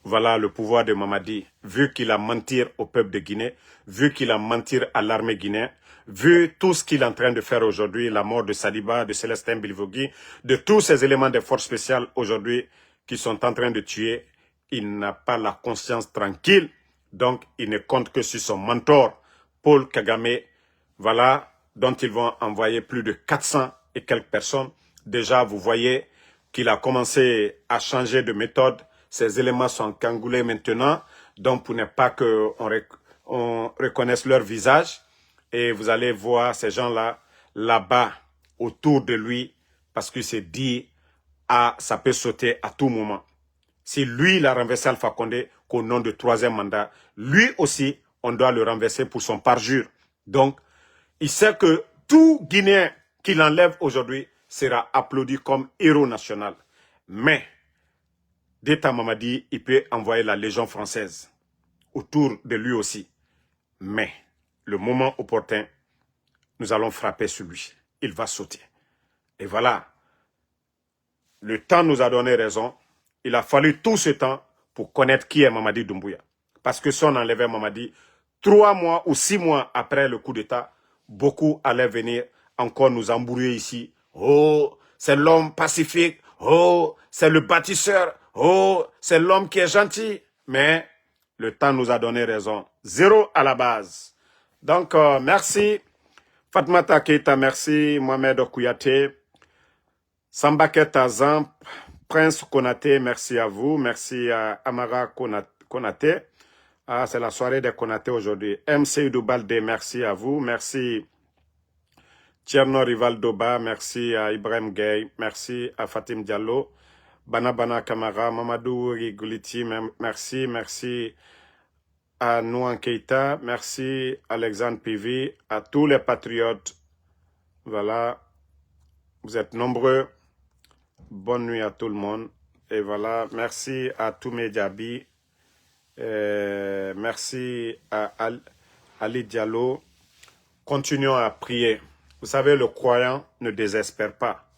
voilà, le pouvoir de Mamadi, vu qu'il a menti au peuple de Guinée, vu qu'il a menti à l'armée guinéenne, vu tout ce qu'il est en train de faire aujourd'hui, la mort de Saliba, de Célestin Bilvogui, de tous ces éléments des forces spéciales aujourd'hui qui sont en train de tuer, il n'a pas la conscience tranquille, donc il ne compte que sur son mentor, Paul Kagame, voilà, dont ils vont envoyer plus de 400 et quelques personnes. Déjà, vous voyez qu'il a commencé à changer de méthode. Ces éléments sont cagoulés maintenant, donc pour ne pas qu'on reconnaisse leur visage. Et vous allez voir ces gens-là, là-bas, autour de lui, parce qu'il s'est dit, ah, ça peut sauter à tout moment. Si lui, il a renversé Alpha Condé qu'au nom du 3e mandat, lui aussi, on doit le renverser pour son parjure. Donc, il sait que tout Guinéen qu'il enlève aujourd'hui sera applaudi comme héros national. Mais, d'État Mamadi, il peut envoyer la Légion française autour de lui aussi. Mais, le moment opportun, nous allons frapper sur lui. Il va sauter. Et voilà. Le temps nous a donné raison. Il a fallu tout ce temps pour connaître qui est Mamadi Doumbouya. Parce que si on enlevait Mamadi, 3 mois ou 6 mois après le coup d'État, beaucoup allaient venir encore nous embrouiller ici. Oh, c'est l'homme pacifique. Oh, c'est le bâtisseur. Oh, c'est l'homme qui est gentil. Mais le temps nous a donné raison. 0 à la base. Donc, merci. Fatmata Keita, merci. Mohamed Okouyaté. Sambake Tazan, Prince Konaté, merci à vous. Merci à Amara Konaté. Ah, c'est la soirée des Konaté aujourd'hui. MC Doubalde, merci à vous. Merci Tierno Rivaldoba, merci à Ibrahim Gay, merci à Fatim Diallo, Bana Kamara, Mamadou Rigoliti, merci, merci à Nouan Keita, merci Alexandre Pivi, à tous les patriotes. Voilà, vous êtes nombreux. Bonne nuit à tout le monde. Et voilà, merci à Toumé Diaby, merci à Ali Diallo. Continuons à prier. Vous savez, le croyant ne désespère pas.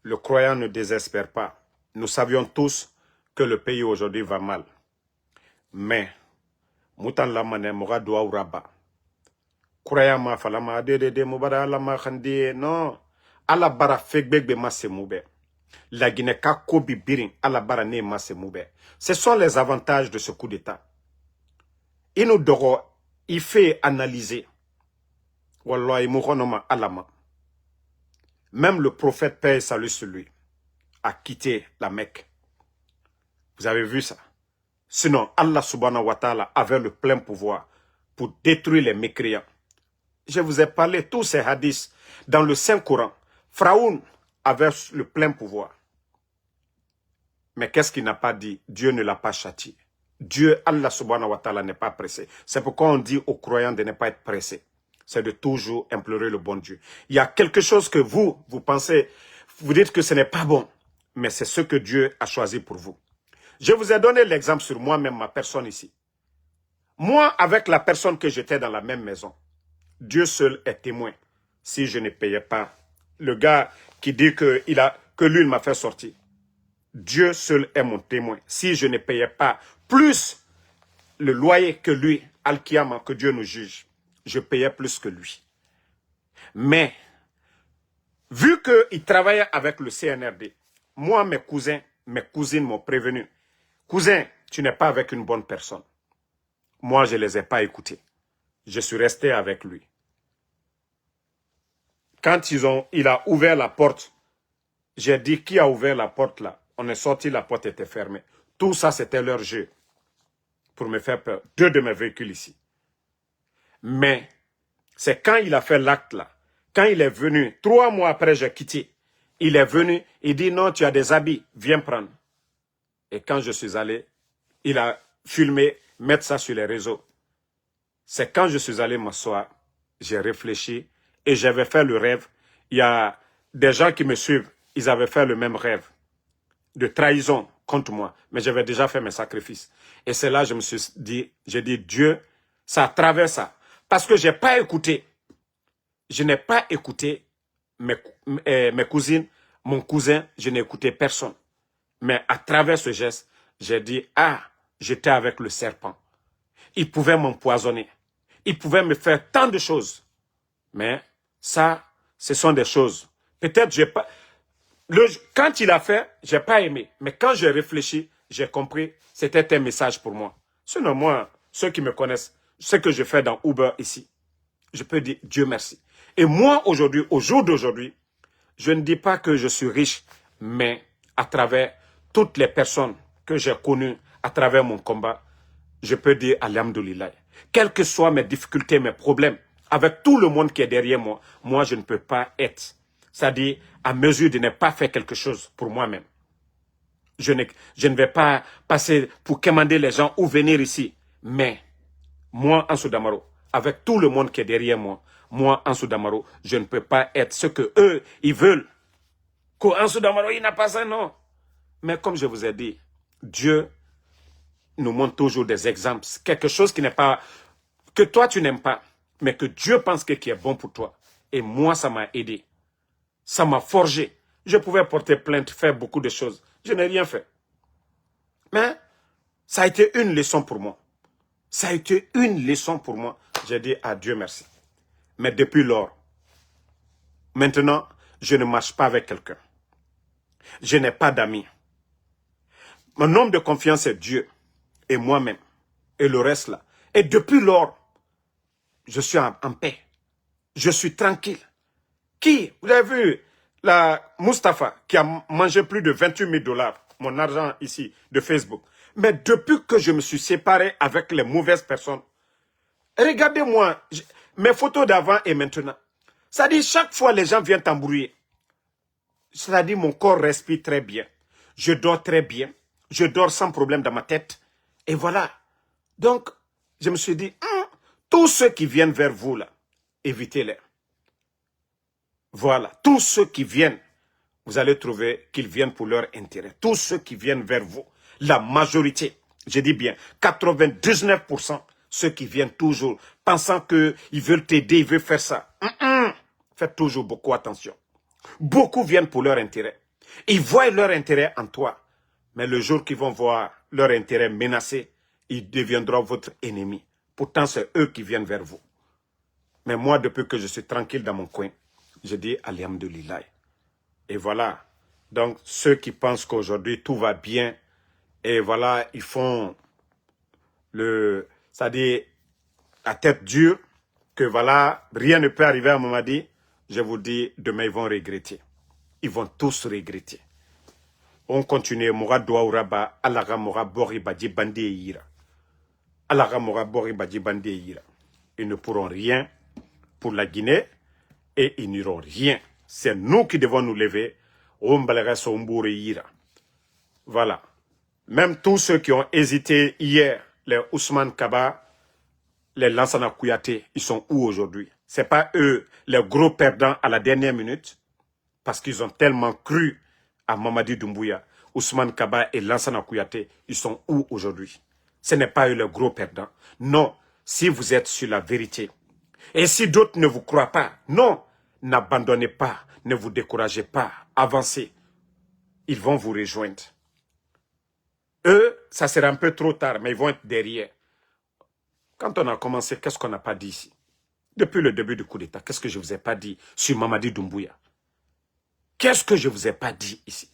Le croyant ne désespère pas. Nous savions tous que le pays aujourd'hui va mal. Mais, Moutan Lamane Moura Doua Uraba. Croyant ma falama de Moubada Lama Khandi, non. Ala bara fegbegbe masse moube. La Guinée Kakobi Birin, ala bara ne masse moube. Ce sont les avantages de ce coup d'État. Il nous doit, il fait analyser. Wallahi mouronoma alama. Même le prophète paix et salut sur lui a quitté la Mecque. Vous avez vu ça? Sinon, Allah subhanahu wa ta'ala avait le plein pouvoir pour détruire les mécréants. Je vous ai parlé de tous ces hadiths dans le Saint-Coran. Pharaon avait le plein pouvoir. Mais qu'est-ce qu'il n'a pas dit? Dieu ne l'a pas châtié. Dieu, Allah subhanahu wa ta'ala, n'est pas pressé. C'est pourquoi on dit aux croyants de ne pas être pressés. C'est de toujours implorer le bon Dieu. Il y a quelque chose que vous pensez, vous dites que ce n'est pas bon, mais c'est ce que Dieu a choisi pour vous. Je vous ai donné l'exemple sur moi-même, ma personne ici. Moi, avec la personne que j'étais dans la même maison, Dieu seul est témoin. Si je ne payais pas, le gars qui dit que lui, il m'a fait sortir. Dieu seul est mon témoin. Si je ne payais pas plus le loyer que lui, Al-Kiyama, que Dieu nous juge, je payais plus que lui. Mais, vu qu'il travaillait avec le CNRD, moi, mes cousins, mes cousines m'ont prévenu. Cousin, tu n'es pas avec une bonne personne. Moi, je ne les ai pas écoutés. Je suis resté avec lui. Quand il a ouvert la porte, j'ai dit qui a ouvert la porte là? On est sorti, la porte était fermée. Tout ça, c'était leur jeu pour me faire peur. 2 de mes véhicules ici. Mais c'est quand il a fait l'acte là, quand il est venu, 3 mois après j'ai quitté, il est venu, il dit non, tu as des habits, viens prendre. Et quand je suis allé, il a filmé, mettre ça sur les réseaux. C'est quand je suis allé m'asseoir, j'ai réfléchi et j'avais fait le rêve. Il y a des gens qui me suivent, ils avaient fait le même rêve de trahison contre moi. Mais j'avais déjà fait mes sacrifices. Et c'est là que je me suis dit, j'ai dit, Dieu, ça traverse ça. Parce que je n'ai pas écouté. Je n'ai pas écouté mes cousines, mon cousin, je n'ai écouté personne. Mais à travers ce geste, j'ai dit, ah, j'étais avec le serpent. Il pouvait m'empoisonner. Il pouvait me faire tant de choses. Mais ça, ce sont des choses. Peut-être j'ai pas... Quand il a fait, j'ai pas aimé. Mais quand j'ai réfléchi, j'ai compris, c'était un message pour moi. Sinon, moi, ceux qui me connaissent, ce que je fais dans Uber ici, je peux dire Dieu merci. Et moi, aujourd'hui, au jour d'aujourd'hui, je ne dis pas que je suis riche, mais à travers toutes les personnes que j'ai connues, à travers mon combat, je peux dire Alhamdoulilah. Quelles que soient mes difficultés, mes problèmes, avec tout le monde qui est derrière moi, moi, je ne peux pas être. C'est-à-dire, à mesure de ne pas faire quelque chose pour moi-même. Je ne vais pas passer pour commander les gens ou venir ici. Mais, moi, Ansou Damaro, avec tout le monde qui est derrière moi, moi, Ansou Damaro, je ne peux pas être ce que eux, ils veulent. Ansou Damaro, il n'a pas ça, non. Mais comme je vous ai dit, Dieu nous montre toujours des exemples. Quelque chose qui n'est pas, que toi tu n'aimes pas, mais que Dieu pense que qui est bon pour toi. Et moi, ça m'a aidé. Ça m'a forgé. Je pouvais porter plainte, faire beaucoup de choses. Je n'ai rien fait. Mais ça a été une leçon pour moi. Ça a été une leçon pour moi. J'ai dit à Dieu merci. Mais depuis lors, maintenant, je ne marche pas avec quelqu'un. Je n'ai pas d'amis. Mon homme de confiance est Dieu et moi-même. Et le reste là. Et depuis lors, je suis en paix. Je suis tranquille. Qui, vous avez vu, la Mustapha, qui a mangé plus de 28 000 $, mon argent ici, de Facebook. Mais depuis que je me suis séparé avec les mauvaises personnes, regardez-moi, mes photos d'avant et maintenant. Ça dit, chaque fois les gens viennent t'embrouiller. Ça dit, mon corps respire très bien. Je dors très bien. Je dors sans problème dans ma tête. Et voilà. Donc, je me suis dit, tous ceux qui viennent vers vous là, évitez-les. Voilà, tous ceux qui viennent, vous allez trouver qu'ils viennent pour leur intérêt. Tous ceux qui viennent vers vous, la majorité, je dis bien, 99%, ceux qui viennent toujours, pensant qu'ils veulent t'aider, ils veulent faire ça. Faites toujours beaucoup attention. Beaucoup viennent pour leur intérêt. Ils voient leur intérêt en toi. Mais le jour qu'ils vont voir leur intérêt menacé, ils deviendront votre ennemi. Pourtant, c'est eux qui viennent vers vous. Mais moi, depuis que je suis tranquille dans mon coin, je dis Alhamdoulilah. Et voilà. Donc, ceux qui pensent qu'aujourd'hui tout va bien, et voilà, ils font c'est-à-dire la tête dure, que voilà, rien ne peut arriver à Mamadi, je vous dis, demain ils vont regretter. Ils vont tous regretter. On continue, Moura Douaouraba, Alaga Moura Bori Badji Bandi Ira. Alaga Moura Bori Badji Bandi Ira. Ils ne pourront rien pour la Guinée et ils n'iront rien. C'est nous qui devons nous lever. Voilà. Même tous ceux qui ont hésité hier, les Ousmane Kaba, les Lansana Kouyaté, ils sont où aujourd'hui? Ce n'est pas eux les gros perdants à la dernière minute, parce qu'ils ont tellement cru à Mamadi Doumbouya. Ousmane Kaba et Lansana Kouyaté, ils sont où aujourd'hui? Ce n'est pas eux les gros perdants. Non, si vous êtes sur la vérité. Et si d'autres ne vous croient pas, non, n'abandonnez pas, ne vous découragez pas, avancez. Ils vont vous rejoindre. Eux, ça sera un peu trop tard, mais ils vont être derrière. Quand on a commencé, qu'est-ce qu'on n'a pas dit ici? Depuis le début du coup d'État, qu'est-ce que je ne vous ai pas dit sur Mamadi Doumbouya? Qu'est-ce que je ne vous ai pas dit ici?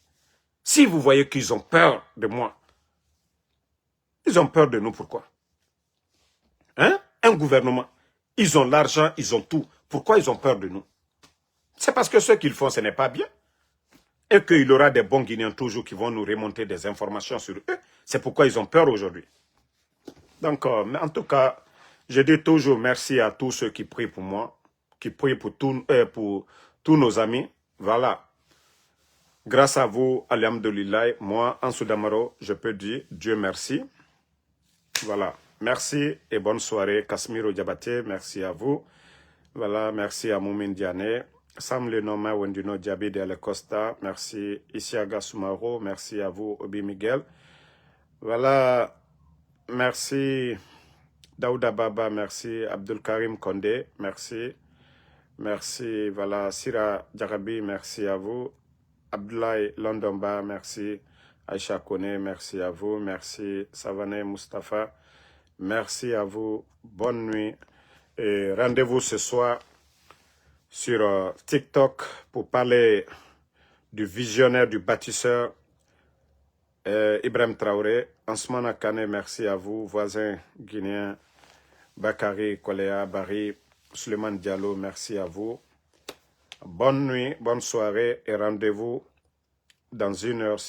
Si vous voyez qu'ils ont peur de moi, ils ont peur de nous, pourquoi? Hein? Un gouvernement, ils ont l'argent, ils ont tout. Pourquoi ils ont peur de nous? C'est parce que ce qu'ils font, ce n'est pas bien. Et qu'il y aura des bons Guinéens toujours qui vont nous remonter des informations sur eux. C'est pourquoi ils ont peur aujourd'hui. Donc, mais en tout cas, je dis toujours merci à tous ceux qui prient pour moi, qui prient pour tous nos amis. Voilà. Grâce à vous, alhamdoulilah, moi, Ansou Damaro, je peux dire Dieu merci. Voilà. Merci et bonne soirée. Kasmiro Diabaté, merci à vous. Voilà, merci à Moumin Diané. Sam Lenoma Wendino Diaby de Costa, merci. Isiaga Soumaro, merci à vous, Obi Miguel. Voilà, merci. Daouda Baba, merci. Abdul Karim Kondé, merci. Merci, voilà. Sira Djarabi, merci à vous. Abdoulaye Londomba, merci. Aïcha Kone, merci à vous. Merci. Savané Mustafa, merci à vous. Bonne nuit. Et rendez-vous ce soir sur TikTok pour parler du visionnaire, du bâtisseur Ibrahim Traoré. Ansmana Kane, merci à vous. Voisins guinéens, Bakary Koléa, Barry, Suleiman Diallo, merci à vous. Bonne nuit, bonne soirée et rendez-vous dans 1 heure.